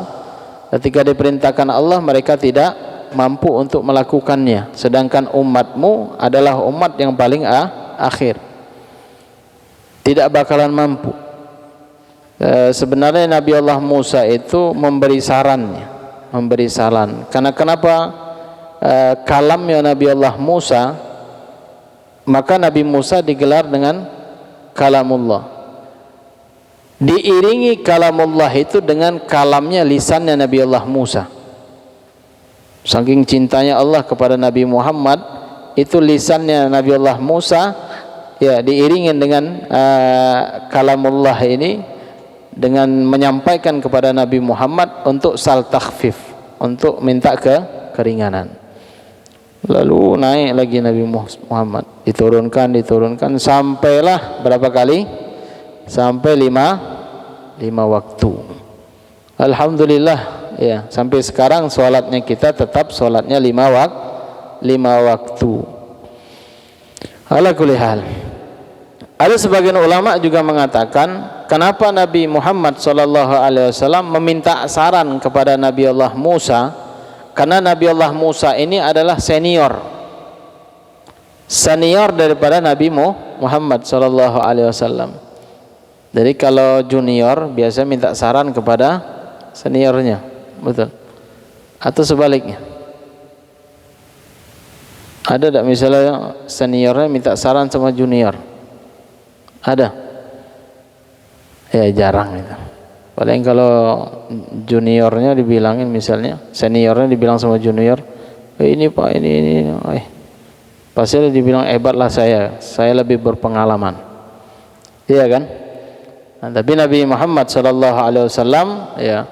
Ketika diperintahkan Allah, mereka tidak mampu untuk melakukannya, sedangkan umatmu adalah umat yang paling akhir, tidak bakalan mampu." Sebenarnya Nabi Allah Musa itu memberi saran. Karena kenapa kalamnya Nabi Allah Musa, maka Nabi Musa digelar dengan kalamullah. Diiringi kalamullah itu dengan kalamnya lisannya Nabi Allah Musa. Saking cintanya Allah kepada Nabi Muhammad, itu lisannya Nabi Allah Musa diiringi dengan kalamullah ini, dengan menyampaikan kepada Nabi Muhammad untuk sal takhfif, untuk minta keringanan. Lalu naik lagi Nabi Muhammad, diturunkan sampailah berapa kali? Sampai 5 waktu. Alhamdulillah sampai sekarang sholatnya kita tetap sholatnya 5 waktu. Ala kulli hal. Ada sebagian ulama juga mengatakan, kenapa Nabi Muhammad SAW meminta saran kepada Nabi Allah Musa? Karena Nabi Allah Musa ini adalah senior daripada Nabi Muhammad SAW. Jadi kalau junior biasa minta saran kepada seniornya, betul? Atau sebaliknya? Ada tak misalnya seniornya minta saran sama junior? Ada? Ya jarang itu. Paling kalau juniornya dibilangin, misalnya seniornya dibilang sama junior, ini Pak, ini. Pasti dibilang hebatlah saya lebih berpengalaman. Iya kan? Tapi Nabi Muhammad sallallahu alaihi wasallam ya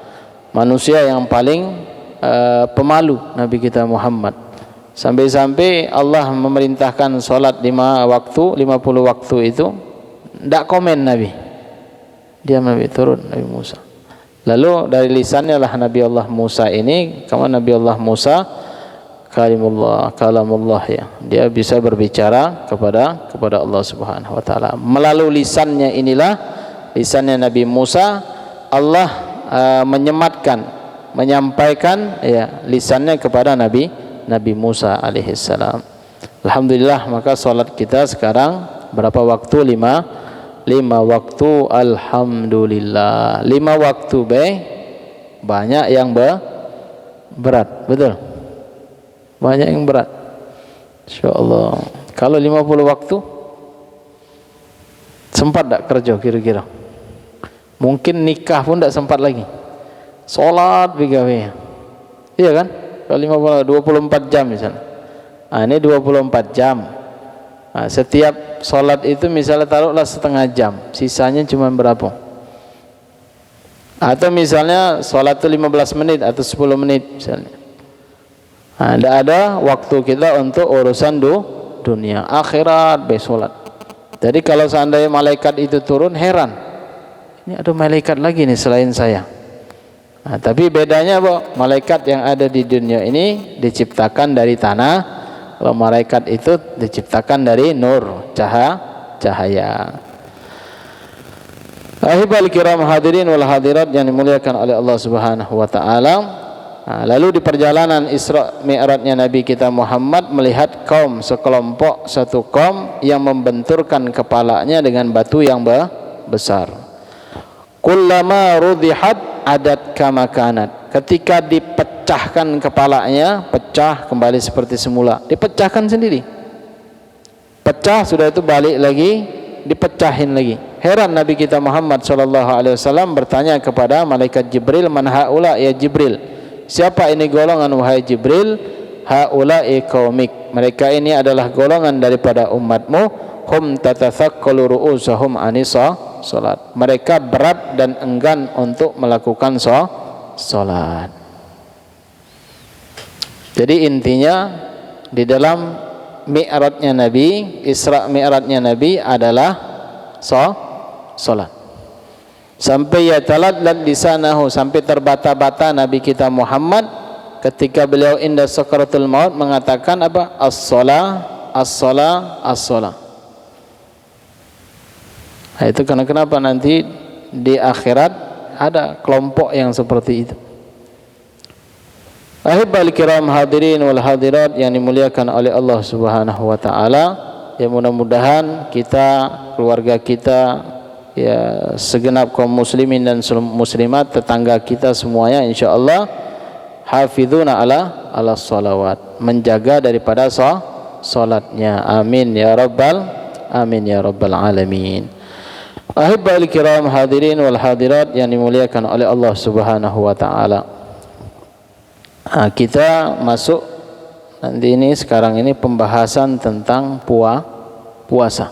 manusia yang paling pemalu, Nabi kita Muhammad. Sampai-sampai Allah memerintahkan solat 50 waktu itu tidak komen Nabi. Dia Nabi turun Nabi Musa. Lalu dari lisannya lah Nabi Allah Musa ini, karena Nabi Allah Musa kalamullah ya. Dia bisa berbicara kepada Allah Subhanahu wa taala. Melalui lisannya inilah, lisannya Nabi Musa, Allah menyampaikan ya lisannya kepada Nabi Musa alaihissalam. Alhamdulillah, maka salat kita sekarang berapa waktu? 5 waktu. Alhamdulillah, 5 waktu banyak yang berat, betul? Banyak yang berat, insyaallah. Kalau 50 waktu sempat tak kerja kira-kira? Mungkin nikah pun tak sempat lagi. Salat begawe, iya kan? Kalau 24 jam misalnya, ini 24 jam. Setiap sholat itu misalnya taruhlah setengah jam, sisanya cuma berapa? Atau misalnya sholat itu 15 menit atau 10 menit misalnya. Tidak ada waktu kita untuk urusan dunia, akhirat, sholat. Jadi kalau seandainya malaikat itu turun, heran, ini ada malaikat lagi nih selain saya. Tapi bedanya malaikat yang ada di dunia ini diciptakan dari tanah, kalau malaikat itu diciptakan dari nur, cahaya. Ahibal kiram hadirin wal hadirat yang dimuliakan oleh Allah Subhanahu wa taala. Lalu di perjalanan Isra Mi'rajnya Nabi kita Muhammad melihat sekelompok satu kaum yang membenturkan kepalanya dengan batu yang besar. Kullama rudihat adat kama kanat. Ketika dipecahkan kepalanya, pecah kembali seperti semula. Dipecahkan sendiri. Pecah sudah itu balik lagi, dipecahin lagi. Heran Nabi kita Muhammad sallallahu alaihi wasallam bertanya kepada malaikat Jibril, "Man haula ya Jibril?" Siapa ini golongan wahai Jibril? Haula'i qaumik. Mereka ini adalah golongan daripada umatmu. Hum tatathaqqalu ru'usahum anisa salat. Mereka berat dan enggan untuk melakukan salat. Jadi intinya di dalam mi'rajnya Nabi, Isra mi'rajnya Nabi adalah salat. Sampai ya taladlad lisanahu, sampai terbata-bata Nabi kita Muhammad ketika beliau inda sakaratul maut mengatakan apa? As-shalah, as-shalah, as-shalah. Itu kenapa nanti di akhirat ada kelompok yang seperti itu. Ahibal kiram hadirin wal hadirat yang dimuliakan oleh Allah Subhanahu wa taala, ya mudah-mudahan kita, keluarga kita, ya segenap kaum muslimin dan muslimat, tetangga kita semuanya insyaallah hafizuna ala sholawat, menjaga daripada salatnya. Amin ya rabbal alamin. Ahibal kiram hadirin wal hadirat yang dimuliakan oleh Allah Subhanahu wa taala. Kita masuk nanti ini sekarang ini pembahasan tentang puasa.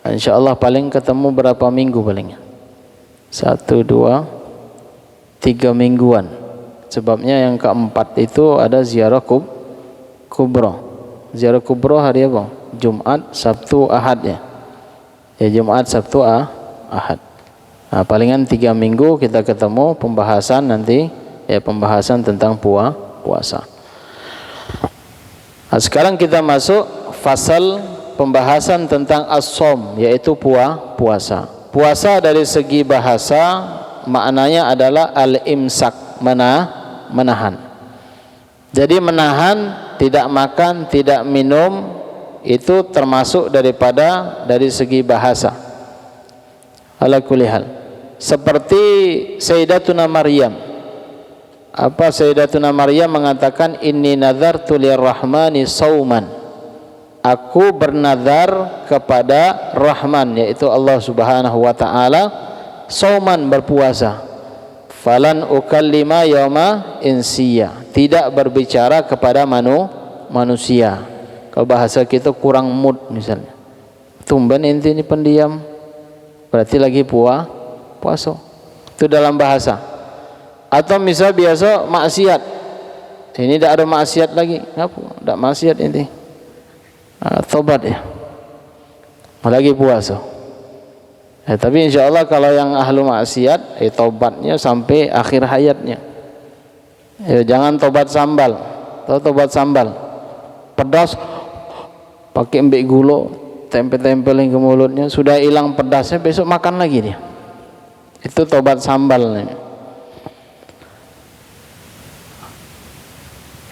InsyaAllah paling ketemu berapa minggu palingnya? 1, 2, 3 mingguan. Sebabnya yang keempat itu ada ziarah kubra. Ziarah kubra hari apa? Jumat, Sabtu, Ahad ya. Ya Jumat, Sabtu, Ahad. Palingan 3 minggu kita ketemu pembahasan nanti, ya pembahasan tentang puasa. Sekarang kita masuk fasal pembahasan tentang as-shaum, yaitu puasa. Puasa dari segi bahasa maknanya adalah al-imsak, menahan. Jadi menahan, tidak makan, tidak minum, itu termasuk dari segi bahasa. Ala kulli hal. Seperti Sayyidatuna Maryam. Sayyidatuna Maryam mengatakan inni nadzartu lirrahmani sauman. Aku bernazar kepada Rahman, yaitu Allah Subhanahu wa taala, sauman, berpuasa. Falan ukallima yauma insiya, tidak berbicara kepada manusia. Kalau bahasa kita kurang mood misalnya. Tumben inti ini pendiam, berarti lagi puasa. Itu dalam bahasa. Atau misal biasa maksiat, ini tidak ada maksiat lagi, ngapa? Tidak maksiat ini, tobat ya, lagi puasa. Tapi insya Allah kalau yang ahlu maksiat, tobatnya sampai akhir hayatnya. Jangan tobat sambal. Tahu tobat sambal? Pedas, pakai embik gula, tempel-tempelin ke mulutnya, sudah hilang pedasnya, besok makan lagi dia. Itu tobat sambal.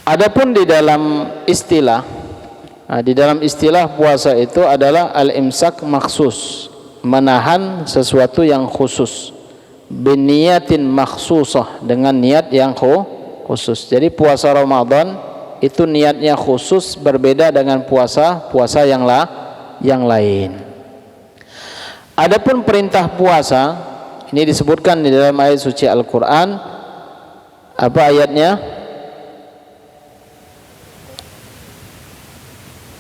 Adapun di dalam istilah, puasa itu adalah al-imsak maksus, menahan sesuatu yang khusus, biniyatin maksusah, dengan niat yang khusus. Jadi puasa Ramadan itu niatnya khusus, berbeda dengan puasa yang lain. Adapun perintah puasa ini disebutkan di dalam ayat suci Al-Qur'an. Apa ayatnya?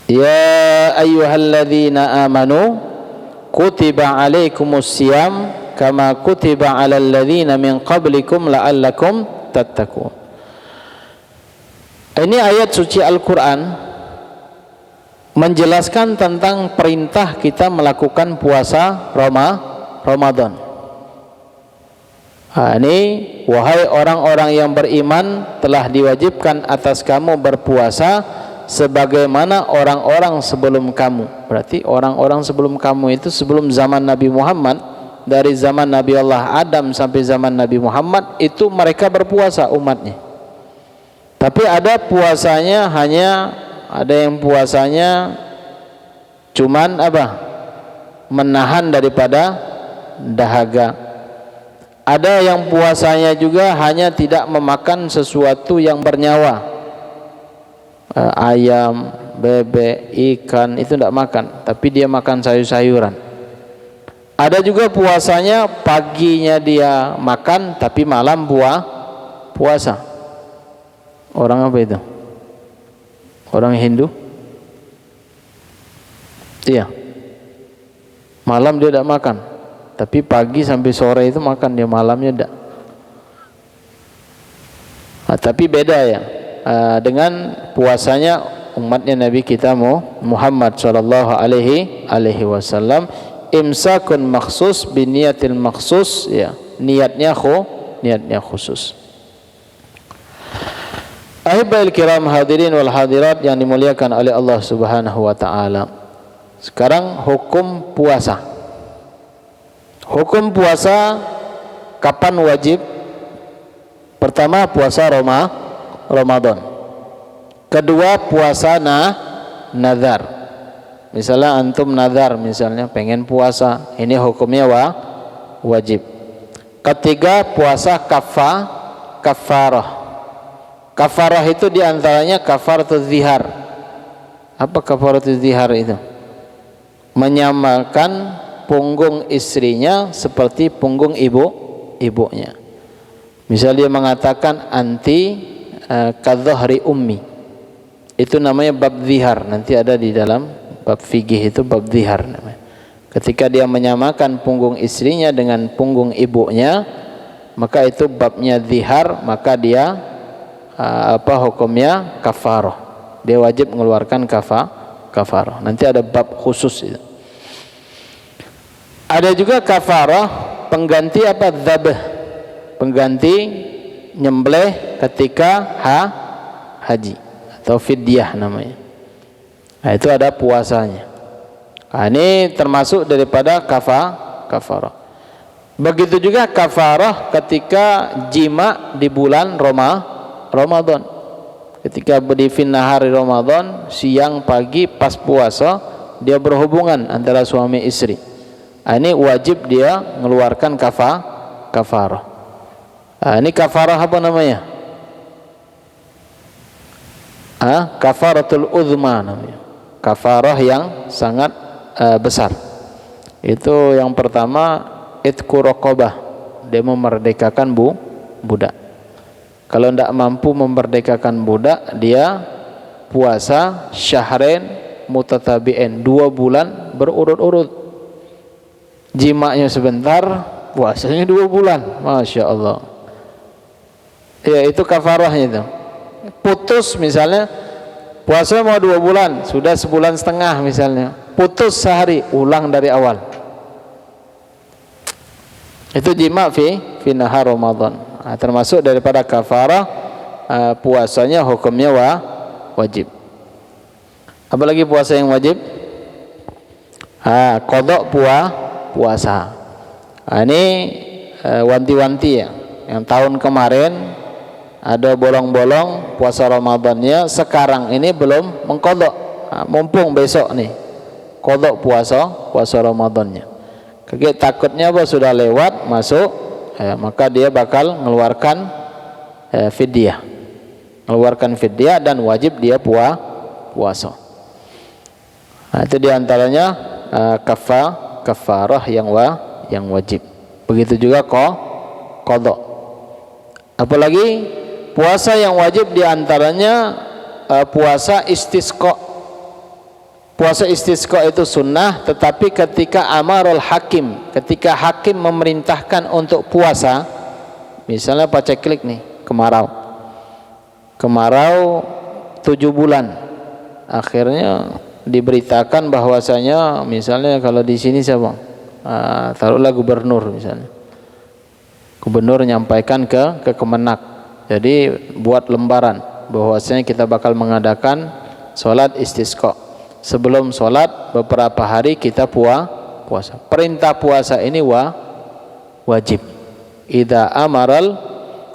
Ya ayyuhalladzina amanu kutiba alaikumus siyam kama kutiba alal ladzina min qablikum la'allakum tattaqun. Ini ayat suci Al-Qur'an menjelaskan tentang perintah kita melakukan puasa Ramadan. Ini wahai orang-orang yang beriman, telah diwajibkan atas kamu berpuasa sebagaimana orang-orang sebelum kamu. Berarti orang-orang sebelum kamu itu sebelum zaman Nabi Muhammad, dari zaman Nabi Allah Adam sampai zaman Nabi Muhammad, itu mereka berpuasa umatnya. Tapi ada puasanya ada yang puasanya cuman menahan daripada dahaga. Ada yang puasanya juga hanya tidak memakan sesuatu yang bernyawa, ayam, bebek, ikan, itu tidak makan, tapi dia makan sayur-sayuran. Ada juga puasanya paginya dia makan, tapi malam puasa. Orang apa itu? Orang Hindu? Iya. Malam dia tidak makan, tapi pagi sampai sore itu makan, dia malamnya tidak. Tapi beda ya dengan puasanya umatnya Nabi kita Muhammad sallallahu alaihi wasallam. Imsakun maksus biniyatil maksus, ya, niatnya khusus. Ahibbahil kiram hadirin wal hadirat yang dimuliakan oleh Allah Subhanahu wa taala. Sekarang hukum puasa. Hukum puasa kapan wajib? Pertama, puasa Ramadan. Kedua, puasa nazar. Misalnya antum nazar, misalnya pengen puasa, ini hukumnya wajib. Ketiga, puasa kafarah. Kafarah itu diantaranya kafaratul zihar. Apa kafaratul zihar itu? Menyamakan punggung istrinya seperti punggung ibunya. Misal dia mengatakan anti kadhahri ummi, itu namanya bab zihar. Nanti ada di dalam bab fikih itu bab zihar namanya. Ketika dia menyamakan punggung istrinya dengan punggung ibunya, maka itu babnya zihar, maka dia hukumnya kafarah. Dia wajib mengeluarkan kafarah. Nanti ada bab khusus itu. Ada juga kafarah pengganti dzabh, pengganti nyembelih ketika haji atau fidyah namanya. Nah, itu ada puasanya. Nah, ini termasuk daripada kafarah. Begitu juga kafarah ketika jima di bulan Ramadan. Ketika di hari Ramadan, siang pagi pas puasa, dia berhubungan antara suami istri. Ini wajib dia mengeluarkan kafarah. Ini kafarah apa namanya? Kafaratul uzma namanya. Kafarah yang sangat besar. Itu yang pertama, itqu raqabah, dia memerdekakan budak. Kalau tidak mampu memerdekakan budak, dia puasa syahrain mutatabi'in, 2 bulan berurut-urut. Jimanya sebentar, puasanya 2 bulan. Masya Allah. Ya, itu kafarahnya itu. Putus misalnya, puasa mau 2 bulan, sudah sebulan setengah misalnya, putus sehari, ulang dari awal. Itu jima fi nahar Ramadan. Termasuk daripada kafarah puasanya hukumnya wajib. Apalagi puasa yang wajib? Qadha puasa. Ini wanti-wanti ya. Yang tahun kemarin ada bolong-bolong puasa Ramadannya, sekarang ini belum mengqadha. Mumpung besok nih qadha puasa Ramadannya. Takutnya apa sudah lewat masuk, maka dia bakal mengeluarkan fidyah. Mengeluarkan fidyah dan wajib dia puasa. Itu diantaranya kafarah yang wajib. Begitu juga qadha. Apalagi puasa yang wajib diantaranya puasa istisqa. Puasa istisqa itu sunnah, tetapi ketika amarul hakim, ketika hakim memerintahkan untuk puasa, misalnya paceklik nih, kemarau 7 bulan, akhirnya diberitakan bahwasanya misalnya kalau di sini siapa, taruhlah gubernur misalnya, gubernur menyampaikan ke Kemenak, jadi buat lembaran bahwasanya kita bakal mengadakan sholat istisqa. Sebelum sholat beberapa hari kita puasa. Perintah puasa ini wajib. Idza amaral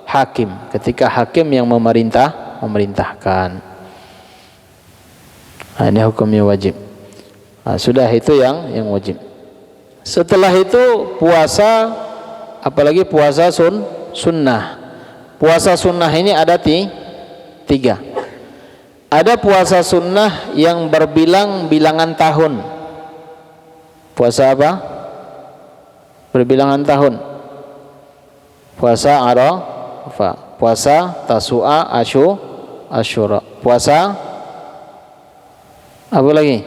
hakim, ketika hakim yang memerintahkan. Ini hukumnya wajib. Sudah itu yang wajib. Setelah itu puasa, apalagi puasa sunnah. Puasa sunnah ini ada 3. Ada puasa sunnah yang berbilangan tahun. Puasa apa? Berbilangan tahun. Puasa Arafah, puasa Tasu'a, Asyura. Puasa apa lagi?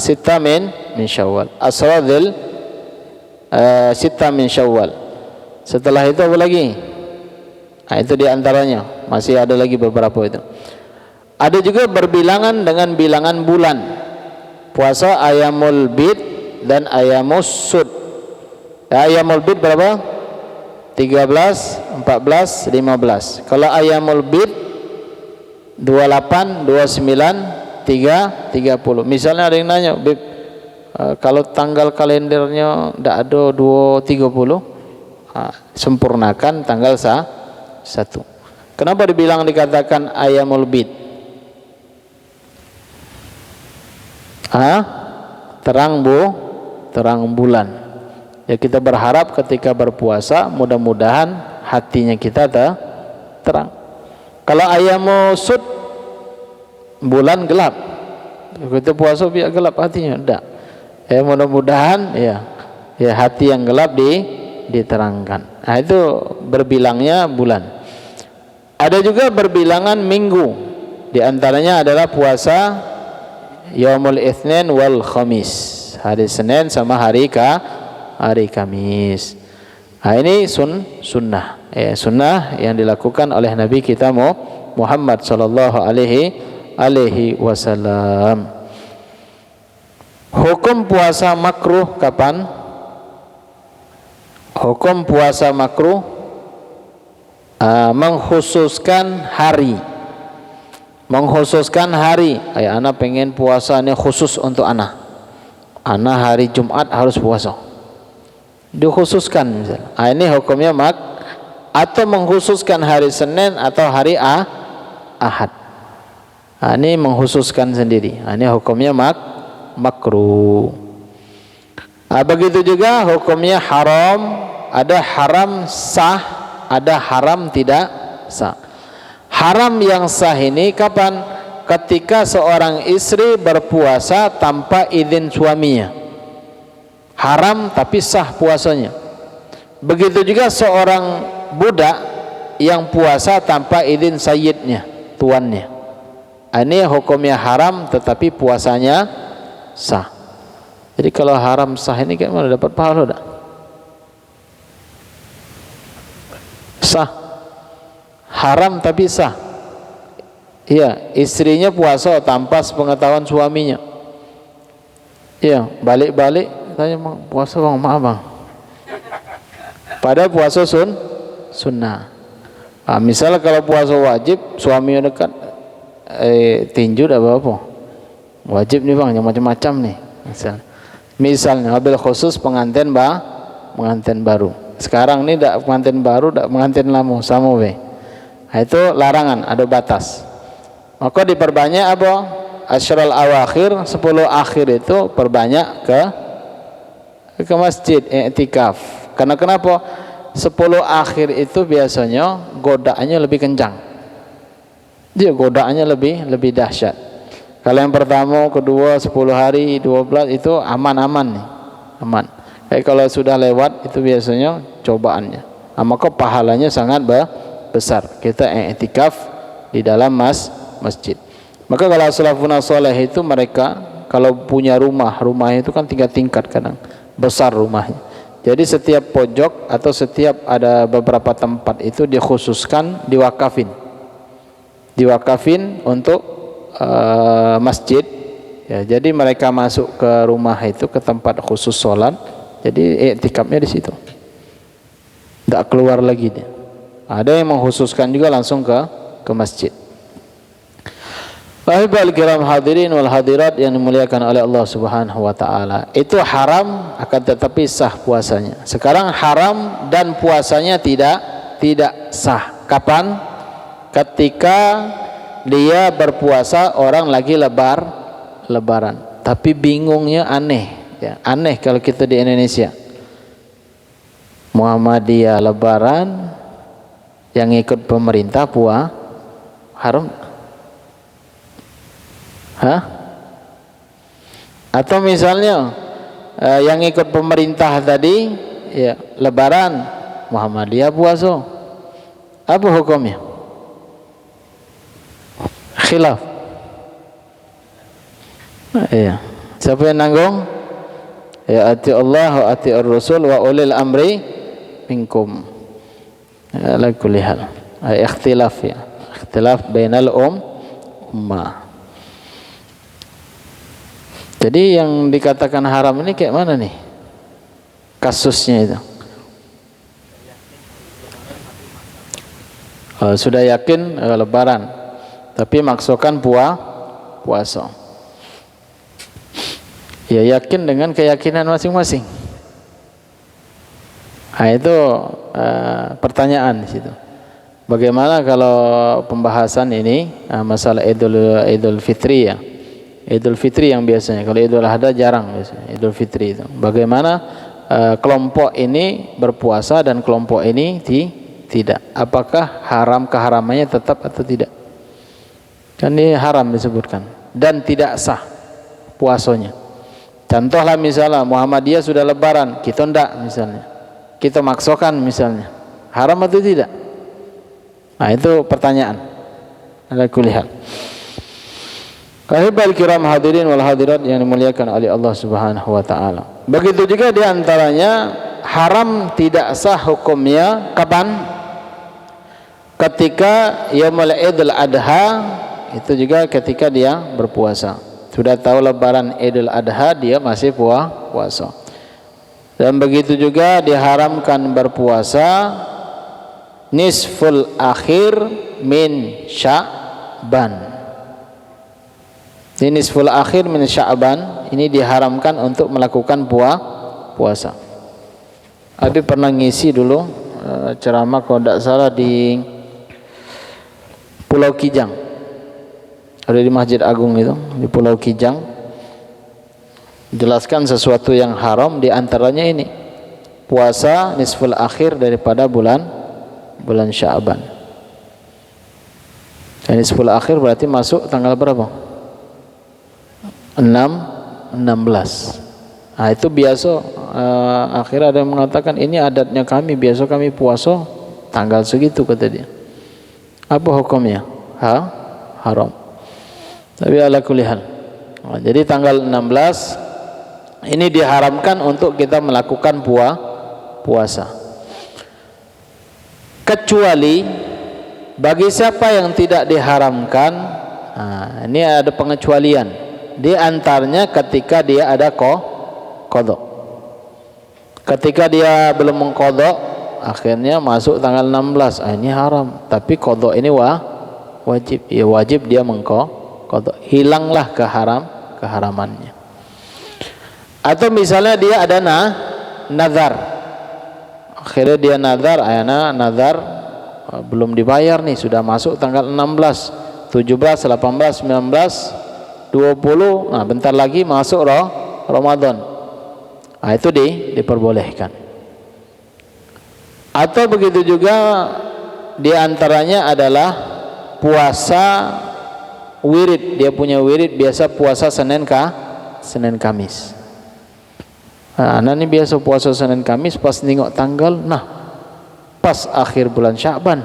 Sita min Syawal. Asradil Sita min Syawal. Setelah itu apa lagi? Itu diantaranya. Masih ada lagi beberapa itu. Ada juga berbilangan dengan bilangan bulan. Puasa Ayyamul Bid dan Ayyamus Sud. Ayyamul Bid berapa? 13, 14, 15. Kalau Ayyamul Bid 28, 29, 3, 30. Misalnya ada yang nanya, Bib, kalau tanggal kalendernya tidak ada 230, sempurnakan tanggal 1. Kenapa dikatakan Ayyamul Bid? Terang bulan. Ya, kita berharap ketika berpuasa mudah-mudahan hatinya kita terang. Kalau Ayyamul Sud bulan gelap, kita puasa biar gelap hatinya, enggak. Mudah-mudahan ya hati yang gelap diterangkan. Itu berbilangnya bulan. Ada juga berbilangan minggu. Di antaranya adalah puasa Yaumul Itsnin wal Khamis, hari Senin sama hari Kamis. Ini sunnah. Sunnah yang dilakukan oleh Nabi kita Muhammad sallallahu alaihi wasallam. Hukum puasa makruh kapan? Hukum puasa makruh mengkhususkan hari. Anak pengen puasanya khusus untuk anak hari Jumat harus puasa, dikhususkan misalnya. Ini hukumnya atau mengkhususkan hari Senin atau hari Ahad. Ini mengkhususkan sendiri. Ini hukumnya makruh. Begitu juga hukumnya haram. Ada haram sah, ada haram tidak sah. Haram yang sah ini kapan? Ketika seorang istri berpuasa tanpa izin suaminya. Haram tapi sah puasanya. Begitu juga seorang budak yang puasa tanpa izin sayyidnya, tuannya. Ini hukumnya haram tetapi puasanya sah. Jadi kalau haram sah ini kayak mana dapat pahala tak? Sah. Haram tapi sah. Iya, istrinya puasa tanpa sepengetahuan suaminya. Iya, balik-balik tanya, puasa bang, maaf bang. Padahal puasa sunnah. Nah, misalnya kalau puasa wajib, suaminya dekat, tinju dah apa? Wajib nih bang, yang macam-macam nih. Misalnya, mobil khusus pengantin baru. Sekarang ini dak pengantin baru, dak pengantin lama, sama we. Nah, itu larangan, ada batas. Maka diperbanyak apa? Asyrul awakhir, 10 akhir itu perbanyak ke masjid i'tikaf. Karena kenapa? 10 akhir itu biasanya godaannya lebih kencang. Dia godaannya lebih dahsyat. Kalau yang pertama, kedua, 10 hari, 12 itu aman-aman nih. Aman. Kalau sudah lewat itu biasanya cobaannya. Maka pahalanya sangat besar. Kita i'tikaf di dalam masjid. Maka kalau salafun saleh itu mereka kalau punya rumah itu kan 3 tingkat kadang, besar rumahnya. Jadi setiap pojok atau setiap ada beberapa tempat itu dikhususkan diwakafin untuk masjid. Ya, jadi mereka masuk ke rumah itu ke tempat khusus sholat. Jadi i'tikafnya di situ. Tidak keluar lagi dia. Ada yang mengkhususkan juga langsung ke masjid. Wahibal kiram hadirin wal hadirat yang dimuliakan oleh Allah Subhanahu wa taala. Itu haram akan tetapi sah puasanya. Sekarang haram dan puasanya tidak sah. Kapan? Ketika dia berpuasa orang lagi lebaran. Tapi bingungnya aneh, ya. Aneh kalau kita di Indonesia. Muhammadiyah lebaran yang ikut pemerintah haram. Atau misalnya yang ikut pemerintah tadi ya lebaran, Muhammadiyah puasa. Apa hukumnya? Khilaf. Iya. Siapa yang nanggung? Ya ati Allah wa ati ar-rasul wa ulil amri minkum. Ala kulli hal. Ikhtilaf ya. Ikhtilaf bainal ummah. Jadi yang dikatakan haram ini kayak mana nih kasusnya itu? Sudah yakin lebaran, tapi maksukan puasa. Ya yakin dengan keyakinan masing-masing. Nah itu pertanyaan di situ. Bagaimana kalau pembahasan ini masalah Idul Fitri ya? Idul Fitri yang biasanya, kalau Idul Adha jarang biasanya. Idul Fitri itu. Bagaimana kelompok ini berpuasa dan kelompok ini tidak? Apakah keharamannya tetap atau tidak? Kan ini haram disebutkan dan tidak sah puasanya. Contohlah misalnya Muhammadiyah sudah lebaran, kita enggak misalnya. Kita maksokan misalnya. Haram atau tidak? Nah, itu pertanyaan. Ala kulli hal. Kahibal kiram hadirin wal hadirat yang dimuliakan oleh Allah Subhanahu wa taala. Begitu juga di antaranya haram tidak sah hukumnya kapan? Ketika yaumul Idul Adha, itu juga ketika dia berpuasa. Sudah tahu lebaran Idul Adha dia masih puasa. Dan begitu juga diharamkan berpuasa nisful akhir min Sya'ban. Ini nisful akhir min Sya'ban ini diharamkan untuk melakukan puasa. Abi pernah ngisi dulu ceramah kalau tidak salah di Pulau Kijang. Ada di Masjid Agung itu, di Pulau Kijang. Jelaskan sesuatu yang haram di antaranya ini. Puasa nisful akhir daripada bulan Sya'ban. Dan nisful akhir berarti masuk tanggal berapa? 16. Nah itu biasa akhirnya ada yang mengatakan ini adatnya kami, biasa kami puasa tanggal segitu kata dia. Apa hukumnya? Haram. Tapi ala kulli hal. Jadi tanggal 16 ini diharamkan untuk kita melakukan puasa. Kecuali bagi siapa yang tidak diharamkan, ini ada pengecualian. Di antaranya ketika dia ada qadha. Ketika dia belum mengqadha, akhirnya masuk tanggal 16, ini haram. Tapi qadha ini wajib. Ya wajib dia mengqadha. Hilanglah keharamannya. Atau misalnya dia ada nazar. Akhirnya dia nazar, belum dibayar nih, sudah masuk tanggal 16, 17, 18, 19, 20, bentar lagi masuk Ramadan. Itu diperbolehkan. Atau begitu juga di antaranya adalah puasa wirid. Dia punya wirid biasa puasa Senin Kamis. Anak ini biasa puasa Senin Kamis, pas nengok tanggal, pas akhir bulan Sya'ban,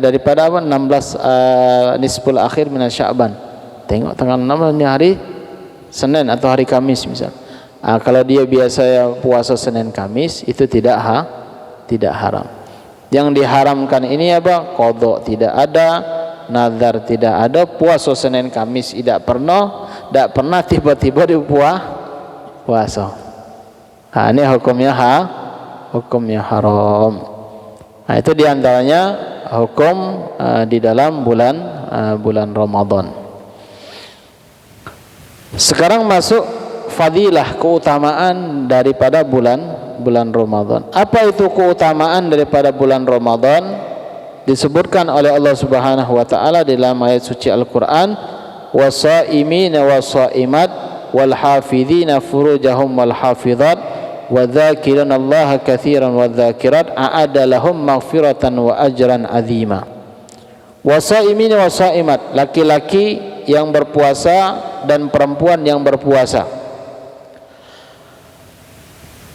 daripada 16 nisful akhir minas Sya'ban, tengok tanggal 16 ini hari Senin atau hari Kamis misal. Kalau dia biasa puasa Senin Kamis itu tidak haram. Yang diharamkan ini apa? Qadha tidak ada, nazar tidak ada, puasa Senin Kamis tidak pernah tiba-tiba di puasa. Ini hukumnya haram. Itu diantaranya hukum di dalam bulan Ramadan. Sekarang masuk fadilah, keutamaan daripada bulan Ramadan. Apa itu keutamaan daripada bulan Ramadan? Disebutkan oleh Allah Subhanahu wa taala dalam ayat suci Al-Qur'an, "Wasa'imina wasaimat wal hafizina furujahum wal hafizat wa dzakirina Allah katsiran wa dzakirat a'adda lahum maghfiratan wa ajran 'azima." Wasa'imina wasaimat, laki-laki yang berpuasa dan perempuan yang berpuasa.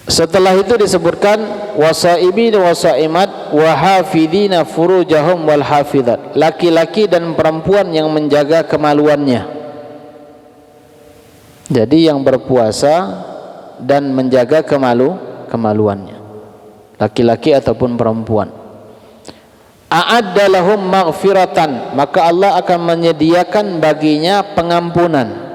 Setelah itu disebutkan wasaibina wasaimat wa hafidina furujahum wal hafizat, laki-laki dan perempuan yang menjaga kemaluannya. Jadi yang berpuasa dan menjaga kemaluannya, laki-laki ataupun perempuan. A'adda lahum maghfiratan, maka Allah akan menyediakan baginya pengampunan.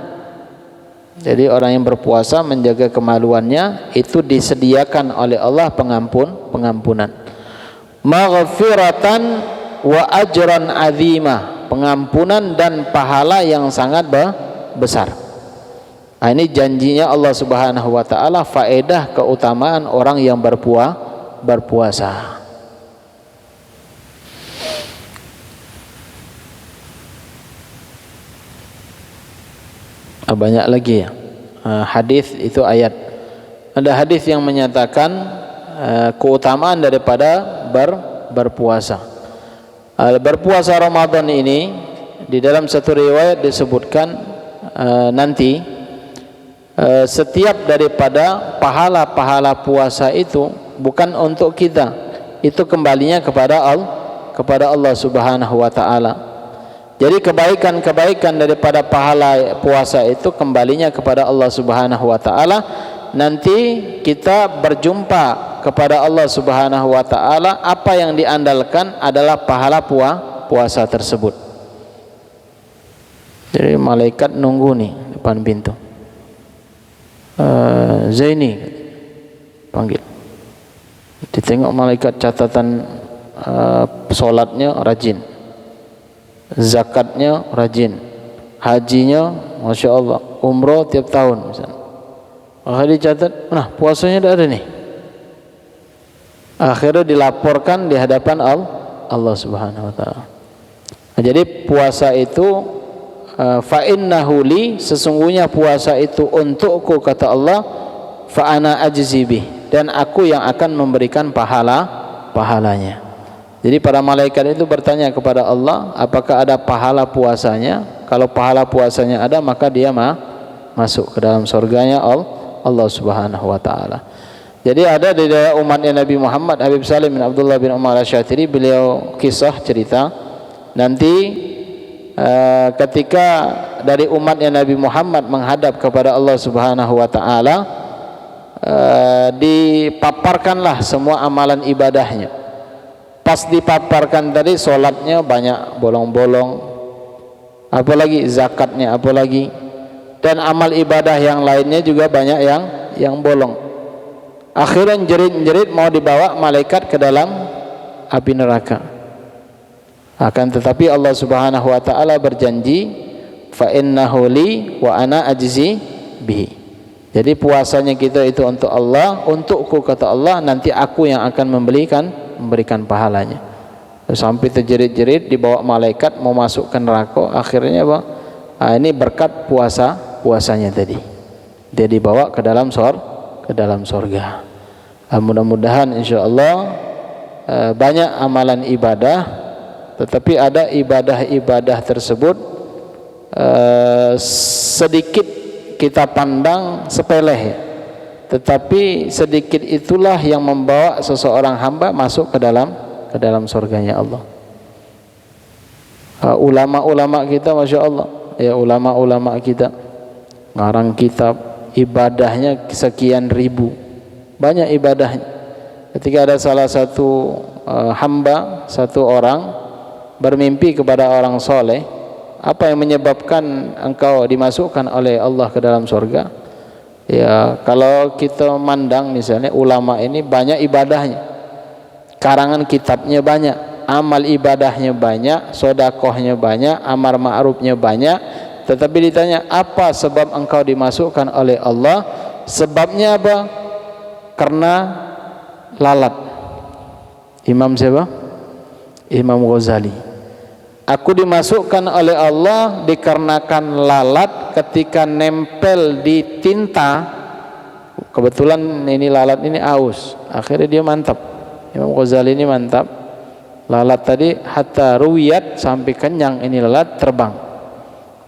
Jadi orang yang berpuasa menjaga kemaluannya itu disediakan oleh Allah pengampunan. Maghfiratan wa ajran azima, pengampunan dan pahala yang sangat besar. Ini janjinya Allah Subhanahu wa taala, faedah keutamaan orang yang berpuasa. Banyak lagi ya hadis, itu ayat. Ada hadis yang menyatakan keutamaan daripada berpuasa. Berpuasa Ramadan ini di dalam satu riwayat disebutkan nanti setiap daripada pahala-pahala puasa itu bukan untuk kita, itu kembalinya kepada Allah Subhanahu wa taala. Jadi kebaikan-kebaikan daripada pahala puasa itu kembalinya kepada Allah Subhanahu wa taala. Nanti kita berjumpa kepada Allah Subhanahu wa taala, apa yang diandalkan adalah pahala puasa tersebut. Jadi malaikat nunggu nih depan pintu. Zaini panggil. Ditengok malaikat catatan salatnya rajin, zakatnya rajin, hajinya Masya Allah, umroh tiap tahun misalnya. Akhirnya dicatat, puasanya tidak ada nih. Akhirnya dilaporkan di hadapan Allah Subhanahu wa taala. Jadi puasa itu fa innahu li, sesungguhnya puasa itu untukku kata Allah, fa ana ajzi bih, dan aku yang akan memberikan pahalanya. Jadi para malaikat itu bertanya kepada Allah, apakah ada pahala puasanya? Kalau pahala puasanya ada, maka dia masuk ke dalam surganya Allah Subhanahu wa taala. Jadi ada di dalam umatnya Nabi Muhammad, Habib Salim bin Abdullah bin Umar Asy-Syatiri, beliau kisah cerita nanti ketika dari umatnya Nabi Muhammad menghadap kepada Allah Subhanahu wa taala, dipaparkanlah semua amalan ibadahnya. Pas dipaparkan tadi, solatnya banyak bolong-bolong, apalagi zakatnya, apalagi, dan amal ibadah yang lainnya juga banyak yang bolong. Akhirnya jerit-jerit mau dibawa malaikat ke dalam api neraka. Akan tetapi Allah Subhanahu wa taala berjanji, fa innahu li wa ana ajzi bihi. Jadi puasanya kita itu untuk Allah, untukku kata Allah, nanti aku yang akan memberikan pahalanya. Sampai terjerit-jerit dibawa malaikat mau masuk ke neraka. Akhirnya apa? Ini berkat puasanya tadi, dia dibawa ke dalam sorga. Mudah-mudahan insyaallah banyak amalan ibadah, tetapi ada ibadah-ibadah tersebut sedikit kita pandang sepele, tetapi sedikit itulah yang membawa seseorang hamba masuk ke dalam surganya Allah. Ulama-ulama kita, masya Allah ya, ulama-ulama kita ngarang kitab, ibadahnya sekian ribu, banyak ibadahnya. Ketika ada salah satu hamba, satu orang bermimpi kepada orang soleh, apa yang menyebabkan engkau dimasukkan oleh Allah ke dalam surga? Ya, kalau kita mandang misalnya ulama ini banyak ibadahnya, karangan kitabnya banyak, amal ibadahnya banyak, sodakohnya banyak, amar ma'rufnya banyak, tetapi ditanya apa sebab engkau dimasukkan oleh Allah? Sebabnya apa? Karena lalat. Imam siapa? Imam Ghazali. Aku dimasukkan oleh Allah dikarenakan lalat ketika nempel di tinta. Kebetulan ini lalat ini aus, akhirnya dia mantap. Imam Ghazali ini mantap. Lalat tadi hatta ruwiyat, sampai kenyang ini lalat terbang.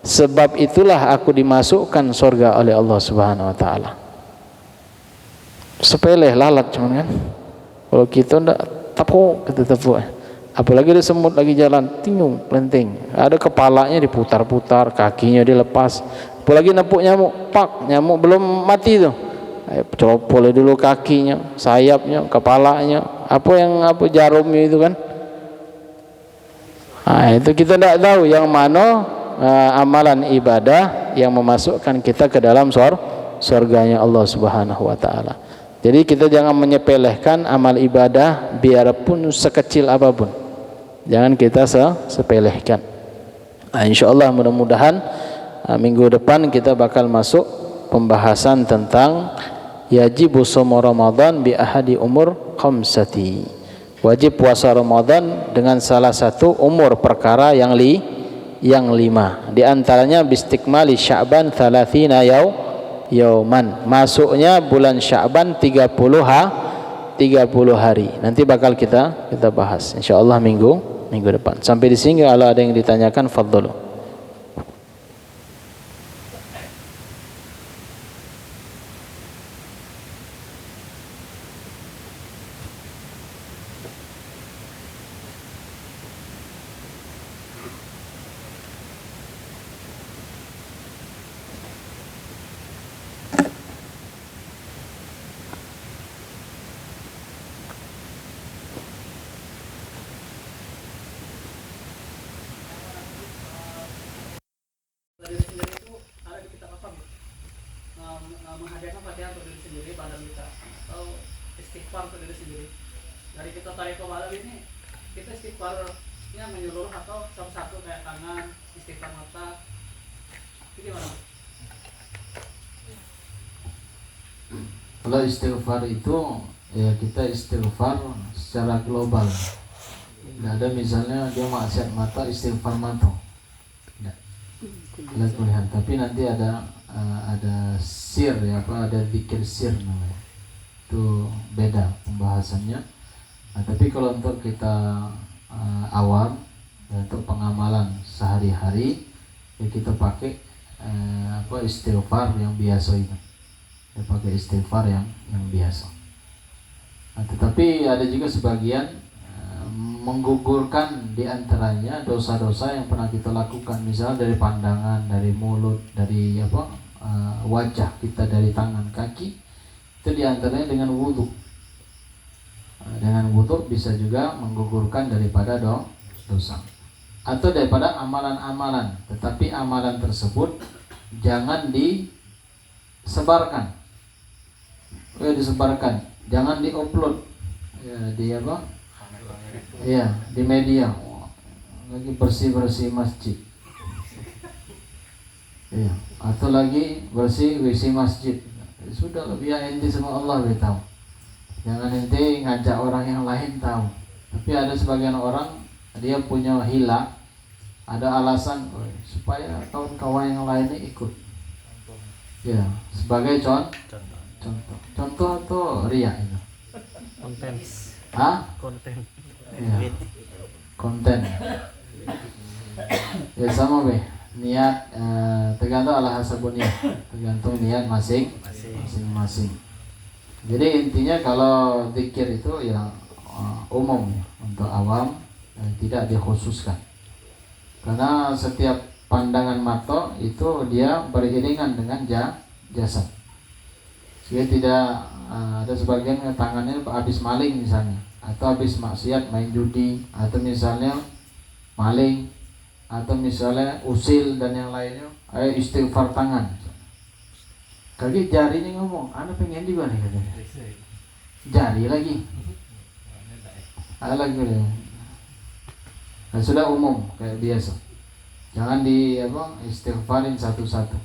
Sebab itulah aku dimasukkan surga oleh Allah Subhanahu wa taala. Sepele lalat cuman kan. Kalau kita ndak tepuk, kita tepuk. Apalagi ada semut lagi jalan, tingung, pelenting, ada kepalanya diputar-putar, kakinya dilepas. Apalagi nepuk nyamuk, pak, nyamuk belum mati tuh, copol dulu kakinya, sayapnya, kepalanya, apa jarumnya itu kan. Nah, itu kita tidak tahu yang mana amalan ibadah yang memasukkan kita ke dalam surganya Allah Subhanahu wa taala. Jadi kita jangan menyepelekan amal ibadah biarpun sekecil apapun. Jangan kita sepelehkan. Nah, insyaallah mudah-mudahan minggu depan kita bakal masuk pembahasan tentang yajibu shaum Ramadan bi ahadi umur khamsati. Wajib puasa Ramadan dengan salah satu umur perkara yang 5. Di antaranya bistikmali Sya'ban 30 yauman. Masuknya bulan Sya'ban 30 hari. Nanti bakal kita bahas insyaallah minggu depan. Sampai di sini kalau ada yang ditanyakan fadhlu. Menghadirkan Fatihah untuk diri sendiri pada kita, atau istighfar untuk diri sendiri. Dari kita tarik ke malam ini, kita istighfarnya menyeluruh atau satu-satu kayak tangan, istighfar mata, itu gimana? Kalau istighfar itu ya kita istighfar secara global. Tidak ada misalnya dia maksiat mata istighfar mata. Tidak kulihat. Tapi nanti ada sir ya, ada zikir sir namanya. Itu beda pembahasannya. Nah, tapi kalau untuk kita awam ya, untuk pengamalan sehari-hari ya kita pakai istighfar yang biasa itu. Kita pakai istighfar yang biasa. Nah, tetapi ada juga sebagian menggugurkan di antaranya dosa-dosa yang pernah kita lakukan, misalnya dari pandangan, dari mulut, dari wajah kita, dari tangan, kaki, itu di antaranya dengan wudu. Dengan wudu bisa juga menggugurkan daripada dosa atau daripada amalan-amalan, tetapi amalan tersebut jangan disebarkan, jangan diupload di di media, lagi bersih masjid, atau lagi bersih WC masjid. Sudah biar ente sama Allah tahu, jangan ente ngajak orang yang lain tahu. Tapi ada sebagian orang dia punya hila, ada alasan supaya kawan-kawan yang lainnya ikut. Ya, sebagai contoh atau riya itu. Konten. Konten. Ya. Konten. Ya sama niat tergantung ala hasabun niat, tergantung niat masing-masing. Jadi intinya kalau zikir itu ya umum untuk awam, tidak dikhususkan. Karena setiap pandangan mata itu dia beriringan dengan jasad. Dia tidak ada sebagian tangannya habis maling misalnya, atau habis maksiat main judi, atau misalnya maling, atau misalnya usil dan yang lainnya, istighfar tangan. Kaki jarinya ngomong, "Anda pengen di mana?" katanya. Jari lagi. Ada lagi deh. Nah, sudah umum kayak biasa. Jangan istighfarin satu-satu.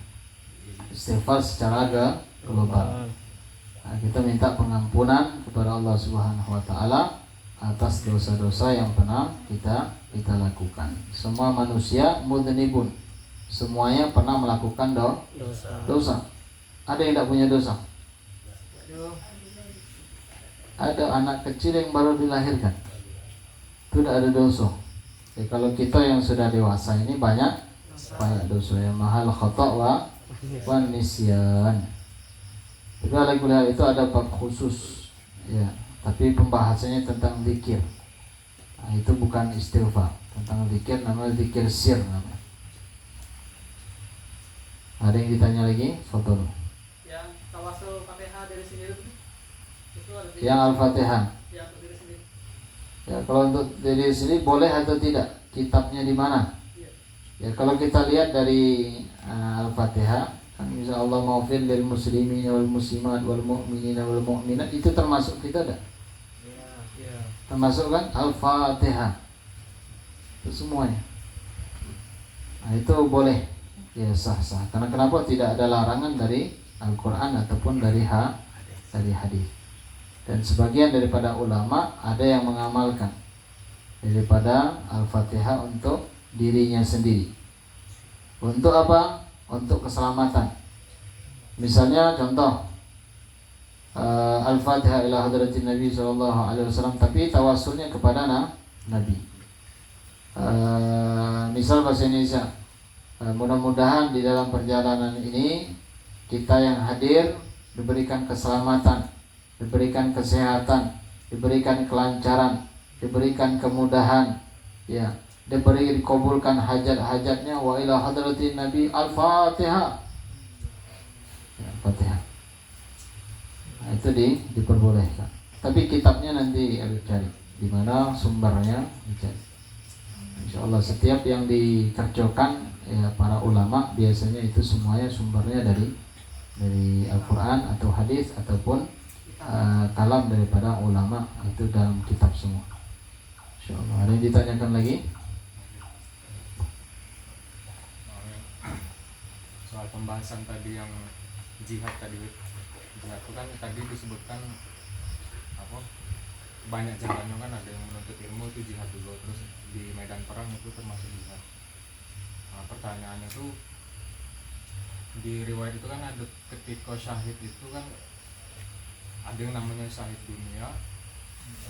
Istighfar secara global. Nah, kita minta pengampunan kepada Allah Subhanahu wa taala atas dosa-dosa yang pernah kita lakukan. Semua manusia mudznibun. Semuanya pernah melakukan dosa. Ada yang tidak punya dosa? Ada anak kecil yang baru dilahirkan, itu tidak ada dosa. Kalau kita yang sudah dewasa ini banyak dosa, yang mahal khata' wa nisyan. Tapi kuliah itu ada bab khusus, ya. Tapi pembahasannya tentang zikir. Nah, itu bukan istighfar, tentang zikir, namanya zikir sir namanya. Ada yang ditanya lagi? Fadhol. Yang tawasul Fatihah dari sendiri itu ada Yang Al-Fatihah. Yang dari sendiri. Ya, kalau untuk diri sendiri boleh atau tidak? Kitabnya di mana? Ya, kalau kita lihat dari Al-Fatihah, kan bisa Allah maufir lil muslimin wal muslimat wal mu'minina wal mu'minat, itu termasuk kita dah? Ya. Termasuk kan Al-Fatihah. Itu semuanya. Nah, itu boleh. Ya, sah-sah. Karena kenapa tidak ada larangan dari Al-Qur'an ataupun dari hadis. Dan sebagian daripada ulama ada yang mengamalkan daripada Al-Fatihah untuk dirinya sendiri. Untuk apa? Untuk keselamatan. Misalnya contoh Al-Fatihah ila hadratin Nabi SAW, tapi tawasulnya kepada Nabi. Misal bahasa Indonesia, mudah-mudahan di dalam perjalanan ini kita yang hadir diberikan keselamatan, diberikan kesehatan, diberikan kelancaran, diberikan kemudahan, ya, dikabulkan hajat-hajatnya. Wa ila hadratin Nabi Al-Fatihah. Ya, Fatihah. Nah, itu diperbolehkan. Tapi kitabnya nanti harus cari di mana sumbernya, dicari. Insyaallah setiap yang dikerjakan ya para ulama biasanya itu semuanya sumbernya dari Al-Qur'an atau hadis ataupun kalam daripada ulama, itu dalam kitab semua. Insyaallah. Ada yang ditanyakan lagi? Soal pembahasan tadi yang jihad tadi, jihad itu kan tadi disebutkan banyak jalannya, kan ada yang menuntut ilmu itu jihad juga, terus di medan perang itu termasuk jihad. Nah, pertanyaannya tuh di riwayat itu kan ada ketika syahid itu kan ada yang namanya syahid dunia,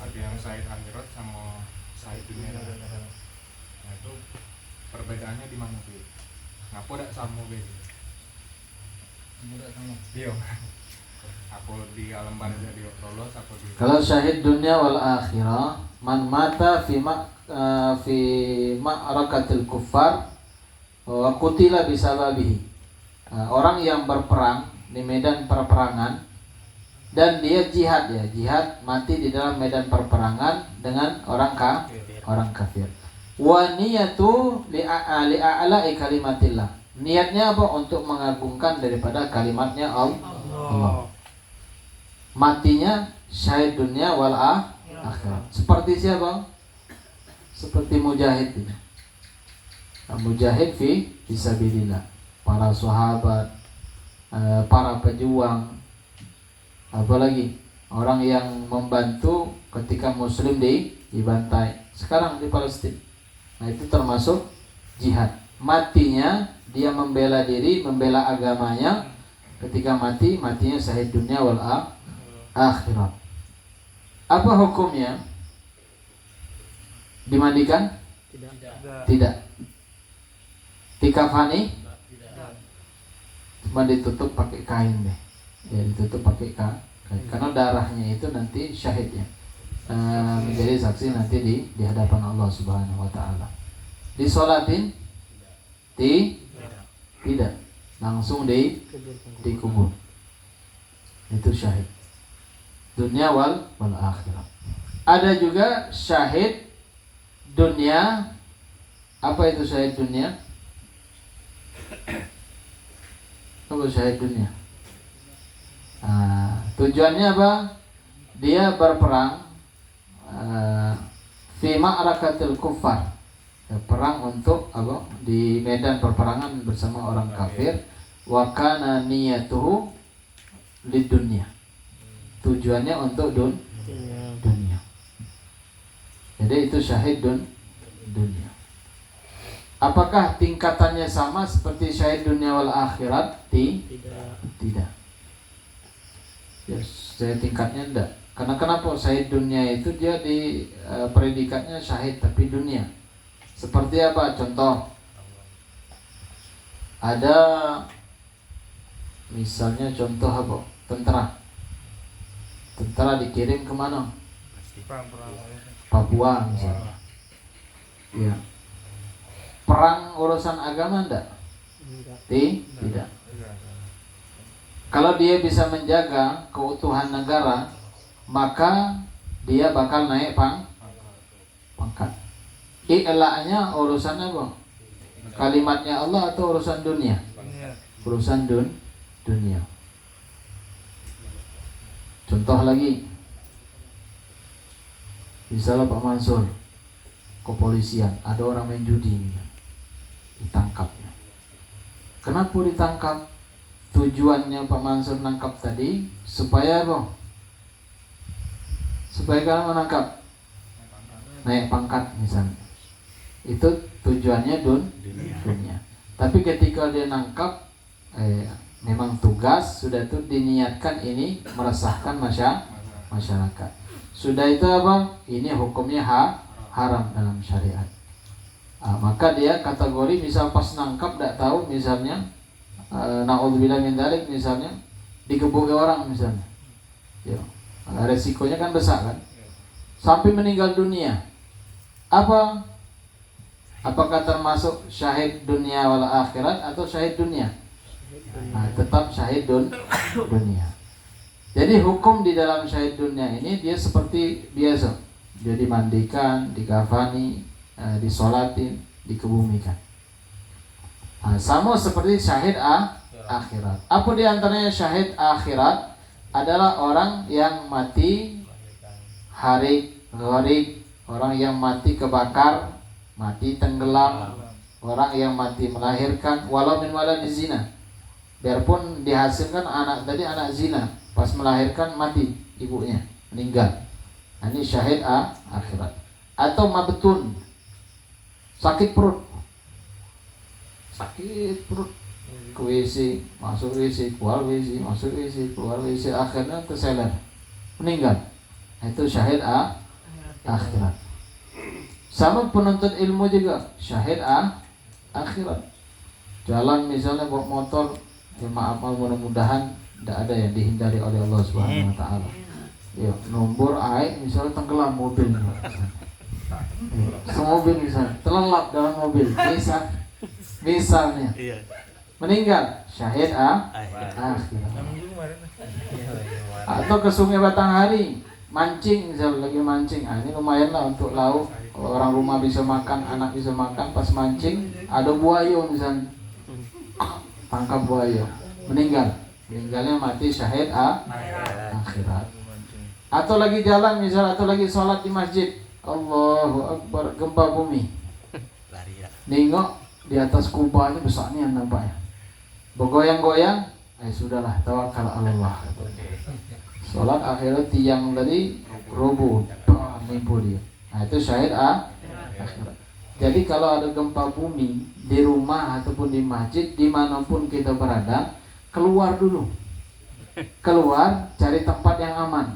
ada yang syahid akhirat sama syahid dunia. Nah, itu perbedaannya di mana tuh? Ngapa tidak sama gitu? Iya. Apa di alam barzah dia lolos, apa di... Kalau syahid dunia wal akhirah man mata fi ma'rakatil kuffar wa qutila bisababihi. Orang yang berperang di medan perperangan dan dia jihad mati di dalam medan perperangan dengan orang kafir. Wa niyatu li'a'la'i kalimatillah. Niatnya apa? Untuk mengagungkan daripada kalimatnya Allah. Matinya syahid dunia wal akhirat. Seperti siapa? Seperti mujahid. Mujahid fi fisabilillah. Para sahabat, para pejuang, apalagi orang yang membantu ketika muslim dibantai sekarang di Palestina. Nah, itu termasuk jihad. Matinya dia membela diri, membela agamanya. Ketika matinya syahid dunia wal akhirat. Apa hukumnya? Dimandikan? Tidak. Dikafani? Cuma ditutup pakai kain deh. Ya, ditutup pakai kain. Karena darahnya itu nanti syahidnya menjadi saksi nanti di hadapan Allah Subhanahu wa taala. Disolatin? Tidak. Langsung dikubur. Itu syahid. Dunia wal akhirat. Ada juga syahid dunia. Apa itu syahid dunia? Apa syahid dunia? Tujuannya apa? Dia berperang fi ma'rakatil kuffar. Perang untuk apa? Di medan perperangan bersama orang kafir. Wa kana niyatuhu lid dunya. Tujuannya untuk dunia. Jadi itu syahid dunia. Apakah tingkatannya sama seperti syahid dunia wal akhirat? Tidak. Ya, saya tingkatnya enggak. Karena kenapa syahid dunia itu dia di predikatnya syahid tapi dunia. Seperti apa? Contoh. Ada misalnya contoh apa? Tentara dikirim kemana? Papua misalnya. Ya. Perang urusan agama enggak? Tidak. Kalau dia bisa menjaga keutuhan negara, maka dia bakal naik pangkat. I'la'nya urusan apa? Kalimatnya Allah atau urusan dunia? Urusan dunia. Contoh lagi, misalnya Pak Mansur, kepolisian, ada orang main judi, ditangkapnya. Kenapa ditangkap? Tujuannya Pak Mansur nangkap tadi supaya apa? Supaya kalau menangkap naik pangkat misalnya. Itu tujuannya dunia. Tapi ketika dia nangkap, memang tugas sudah itu diniatkan ini meresahkan masyarakat. Sudah itu apa? Ini hukumnya haram dalam syariat. Maka dia kategori misal pas nangkap tidak tahu misalnya na'udzubillah min dzalik misalnya digebuki orang misalnya. Ya, resikonya kan besar kan? Sampai meninggal dunia. Apakah termasuk syahid dunia wal akhirat atau syahid dunia? Tetap syahid dunia. Jadi hukum di dalam syahid dunia ini dia seperti biasa. Dia dimandikan, dikafani, disolatin, dikebumikan. Sama seperti syahid akhirat. Apa di antaranya syahid akhirat? Adalah orang yang mati gharik, orang yang mati kebakar, mati tenggelam, orang yang mati melahirkan, walau min waladi zina. Biarpun dihasilkan anak zina, pas melahirkan mati ibunya, meninggal. Ini syahid akhirat. Atau mabtun, sakit perut, ke WC, masuk WC, keluar WC, masuk WC, keluar WC, akhirnya terseler, meninggal. Itu syahid akhirat. Sama penuntut ilmu juga syahid akhirat. Jalan misalnya bawa motor, ya maaf mudah-mudahan tidak ada yang dihindari oleh Allah Subhanahu wa taala. Ya, nombor air misalnya tenggelam mobil. Semobil misalnya terlelap dalam mobil, misalnya meninggal syahid akhirat. Atau ke sungai Batanghari mancing, misalnya lagi mancing, ini lumayan lah untuk lauk, orang rumah bisa makan, anak bisa makan. Pas mancing ada buaya misalnya, tangkap buaya, meninggalnya mati syahid akhirat. Atau lagi jalan misalnya, atau lagi sholat di masjid, Allahu Akbar, gempa bumi, nengok di atas kubahnya besarnya nampaknya, bergoyang-goyang, sudahlah, tawakal Allah. Sholat akhirnya tiang tadi roboh, nimpu dia. Nah itu syahid akhirat. Jadi kalau ada gempa bumi di rumah ataupun di masjid, dimanapun kita berada, keluar dulu, keluar cari tempat yang aman,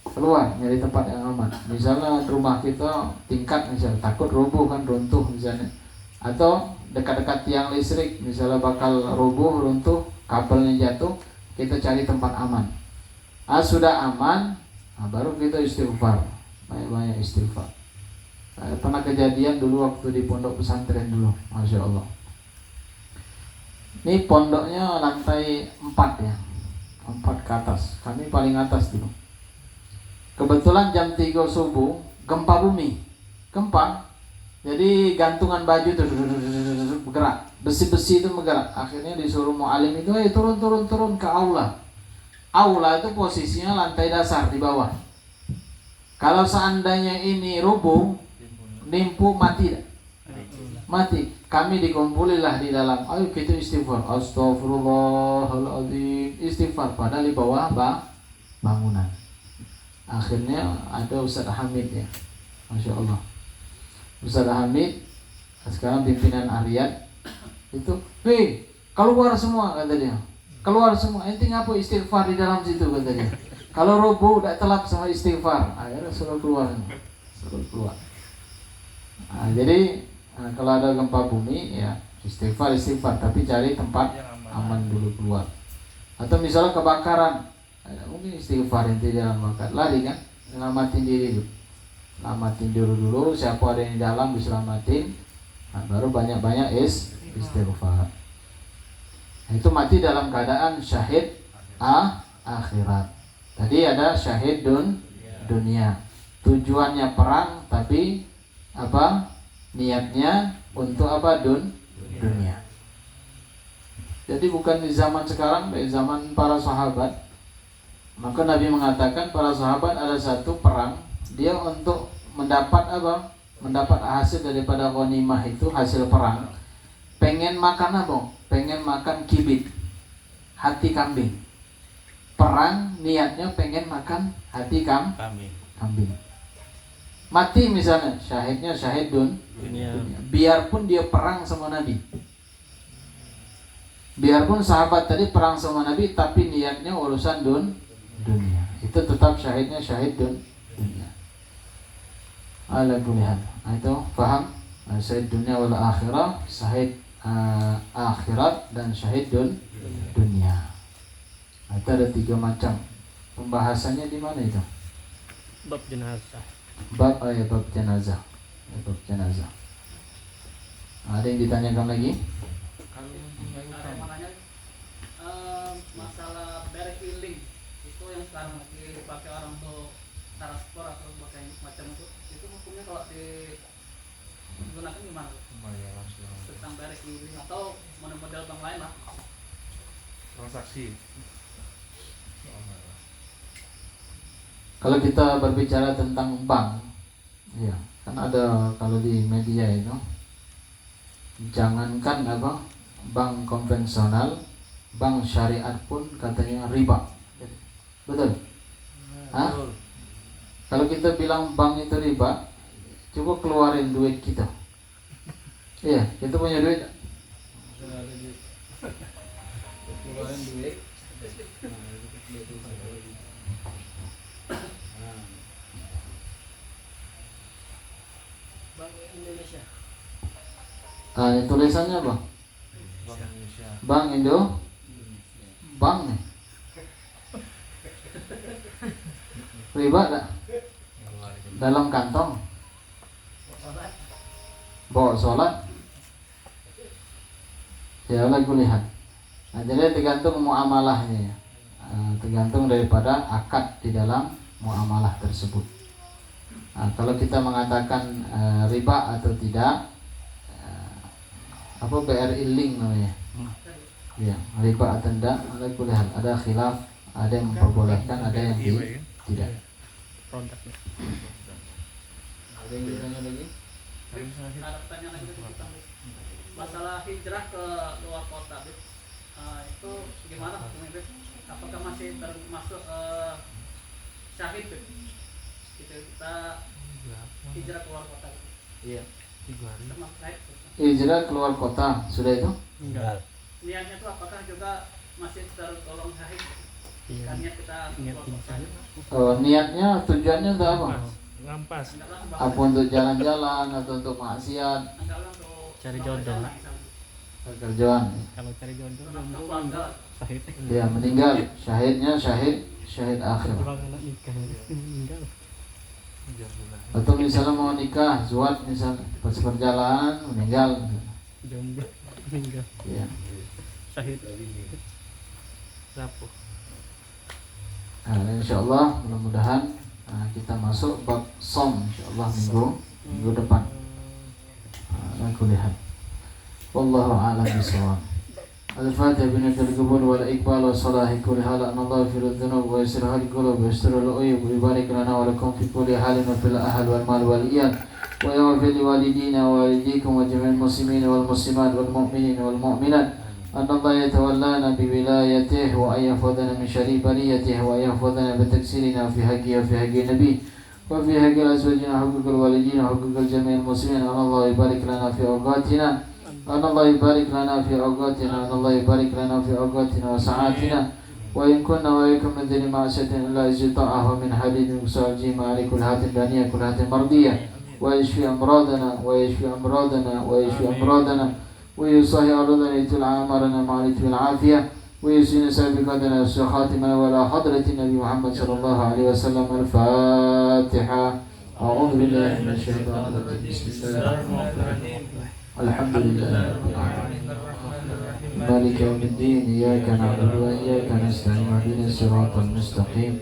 keluar nyari tempat yang aman. Misalnya rumah kita tingkat, misalnya takut roboh kan, runtuh misalnya, atau dekat-dekat tiang listrik misalnya bakal roboh, runtuh, kabelnya jatuh, kita cari tempat aman. Sudah aman, baru kita istighfar, banyak-banyak istighfar. Pernah kejadian dulu waktu di pondok pesantren dulu, Masya Allah. Ini pondoknya lantai 4 ya, 4 ke atas, kami paling atas dulu. Kebetulan jam 3 subuh gempa bumi, jadi gantungan baju itu bergerak, besi-besi itu bergerak. Akhirnya disuruh mu'alim itu, turun ke aula. Aula itu posisinya lantai dasar di bawah. Kalau seandainya ini roboh, nimpu, mati. Kami dikumpulilah di dalam. Ayo kita istighfar. Astagfirullahaladzim. Istighfar padahal di bawah bangunan. Akhirnya ada Ustaz Hamid ya, Masya Allah. Ustaz Hamid sekarang pimpinan Ariyat itu, hei keluar semua, kata dia. Keluar semua, ente ngapa istighfar di dalam situ, kata dia. Kalau roboh udah telap sama istighfar. Akhirnya suruh keluar. Jadi kalau ada gempa bumi ya istighfar, tapi cari tempat aman dulu keluar. Atau misalnya kebakaran, mungkin istighfar, ente jangan bakar, lari kan, selamatin diri dulu. Selamatin dulu, siapa ada yang di dalam diselamatin, baru banyak-banyak istighfar. Itu mati dalam keadaan syahid akhirat. Tadi ada syahid dunia. Tujuannya perang, tapi apa? Niatnya untuk apa? Dunia. Jadi bukan di zaman sekarang, di zaman para sahabat. Maka Nabi mengatakan para sahabat ada satu perang, dia untuk mendapat apa? Mendapat hasil daripada ghanimah itu, hasil perang. Pengen makan apa? Pengen makan kibit, hati kambing. Perang niatnya pengen makan hati kambing. Mati misalnya, syahidnya syahid dunia. Biarpun dia perang sama Nabi, biarpun sahabat tadi perang sama Nabi, tapi niatnya urusan dunia, itu tetap syahidnya syahid dunia. Ala kulihat. Itu paham? Syahid dunia wal akhirah, syahid akhirat dan syahid dunia. Itu ada 3 macam. Pembahasannya di mana itu? Bab jenazah. Bab jenazah. Bab jenazah. Ada yang ditanyakan lagi? Makanya masalah beres healing itu yang sekarang lagi dipakai orang untuk transport atau pakai macam itu hukumnya kalau digunakan gimana? Tentang beres healing atau model bank lain lah. Transaksi. Kalau kita berbicara tentang bank, ya kan ada kalau di media itu, jangankan apa bank konvensional, bank syariat pun katanya riba. Betul? Hah? Kalau kita bilang bank itu riba, coba keluarin duit kita. Iya, kita punya duit. Keluarin duit. Bank Indonesia. Ini tulisannya apa? Bank Indo. Bank nih. Riba tak? Dalam kantong. Bawa sholat. Ya Allah lihat. Nah, jadi tergantung muamalahnya ya. Tergantung daripada akad di dalam muamalah tersebut. Nah, kalau kita mengatakan riba atau tidak, apa BRI link namanya? Ya, riba atau tidak, lihat. Ada khilaf, ada yang memperbolehkan, ada yang tidak. Ada yang ditanya lagi? Ada pertanyaan lagi tentang masalah hijrah ke luar kota, itu gimana hukumnya? Apakah masih termasuk syahid? Gitu, kita hijrah keluar kota. Iya. Termasuk syahid. Hijrah keluar kota sudah itu? Enggak. Niatnya itu apakah juga masih tergolong syahid? Iya. Kan niat kita keluar kota. Niatnya, tujuannya untuk apa? Ngampas. Apa untuk jalan-jalan atau untuk maksiat? Cari jodoh. Kerjaan. Kalau cari jodoh jomblo sahid. Ya, meninggal. Syahidnya syahid akhir. Kalau kena nikah meninggal. Atau misalnya mau nikah, zuat misalnya pas perjalanan meninggal. Jomblo meninggal. Ya. Sahid. Rapuh. Nah, insyaallah mudah-mudahan kita masuk bab som insyaallah minggu depan. Aku lihat. Wallahu a'lam bishawab. Al-Fatihah binatul qubur wal iqbal wa salahi kulli hal an Allah fi dzunub wa yasirha al-qulub wa yasirha al-uyub wa yubarik lana wa lakum fi kulli halin wa fil ahal wal mal wal iyal wa yaghfir li walidina wa walidikum wa jami'il muslimin wal muslimat wal mu'minin wal mu'minat an Allah yatawallana bi wilayatihi wa ayafadana min syarri bariyatihi wa ayafadana bi taksirina fi haqqi wa fi haqqi nabi wa fi haqqi azwajina huququl walidina huququl jami'il muslimin an Allah yubarik lana fi awqatina أن الله يبارك لنا في أوقاتنا أن الله يبارك لنا في أوقاتنا وساعاتنا وإن كنا وإياكم من ذي معصية إلا إجطاءه من حديد وسعجيم على كل هات دانية كل هات مرضية ويشفي أمراضنا ويشفي أمراضنا ويشفي أمراضنا ويصحي أرضنا يتل عامرنا مع لطف العافية ويسين سابقاتنا الخاتمة ولا حضرة النبي محمد صلى الله عليه وسلم. الفاتحة. أعوذ بالله من الشيطان الرجيم. بسم الله الرحمن الرحيم. الحمد لله رب العالمين مالك يوم الدين إياك نعبد وإياك نستعين اهدنا الصراط المستقيم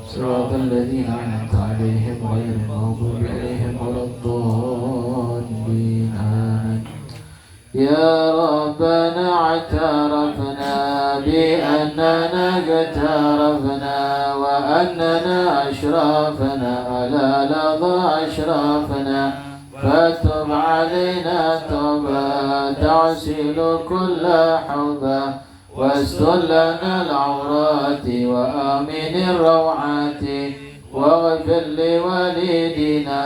صراط الذين أنعمت عليهم غير المغضوب عليهم ولا الضالين آمين. يا ربنا اعترفنا بأننا اقترفنا وأننا أشرفنا على لظى أشرافنا فتب علينا توبة تعسل كل حوبة واستر لنا العورات وآمن الروعات واغفر لوالدينا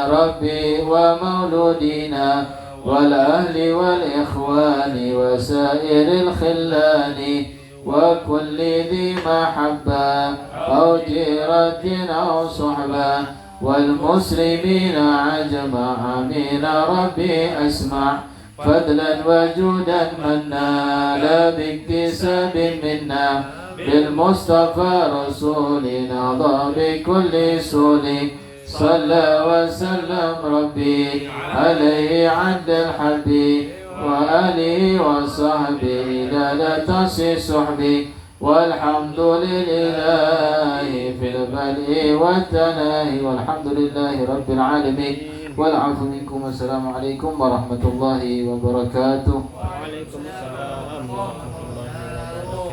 ربي ومولودينا والأهل والإخوان وسائر الخلان وكل ذي محبة أو جيرة أو صحبة والمسلمين عجما آمين. ربي أسمع فضلا وجودا منا لا باكتساب منا بالمصطفى رسولنا ضى بكل سول صلى وسلم ربي عليه عند الحب وآله وصحبه لا تصي صحبي والحمد لله في البدء والتناهي والحمد لله رب العالمين والعفو منكم والسلام عليكم ورحمة الله وبركاته. Waalaikumsalam.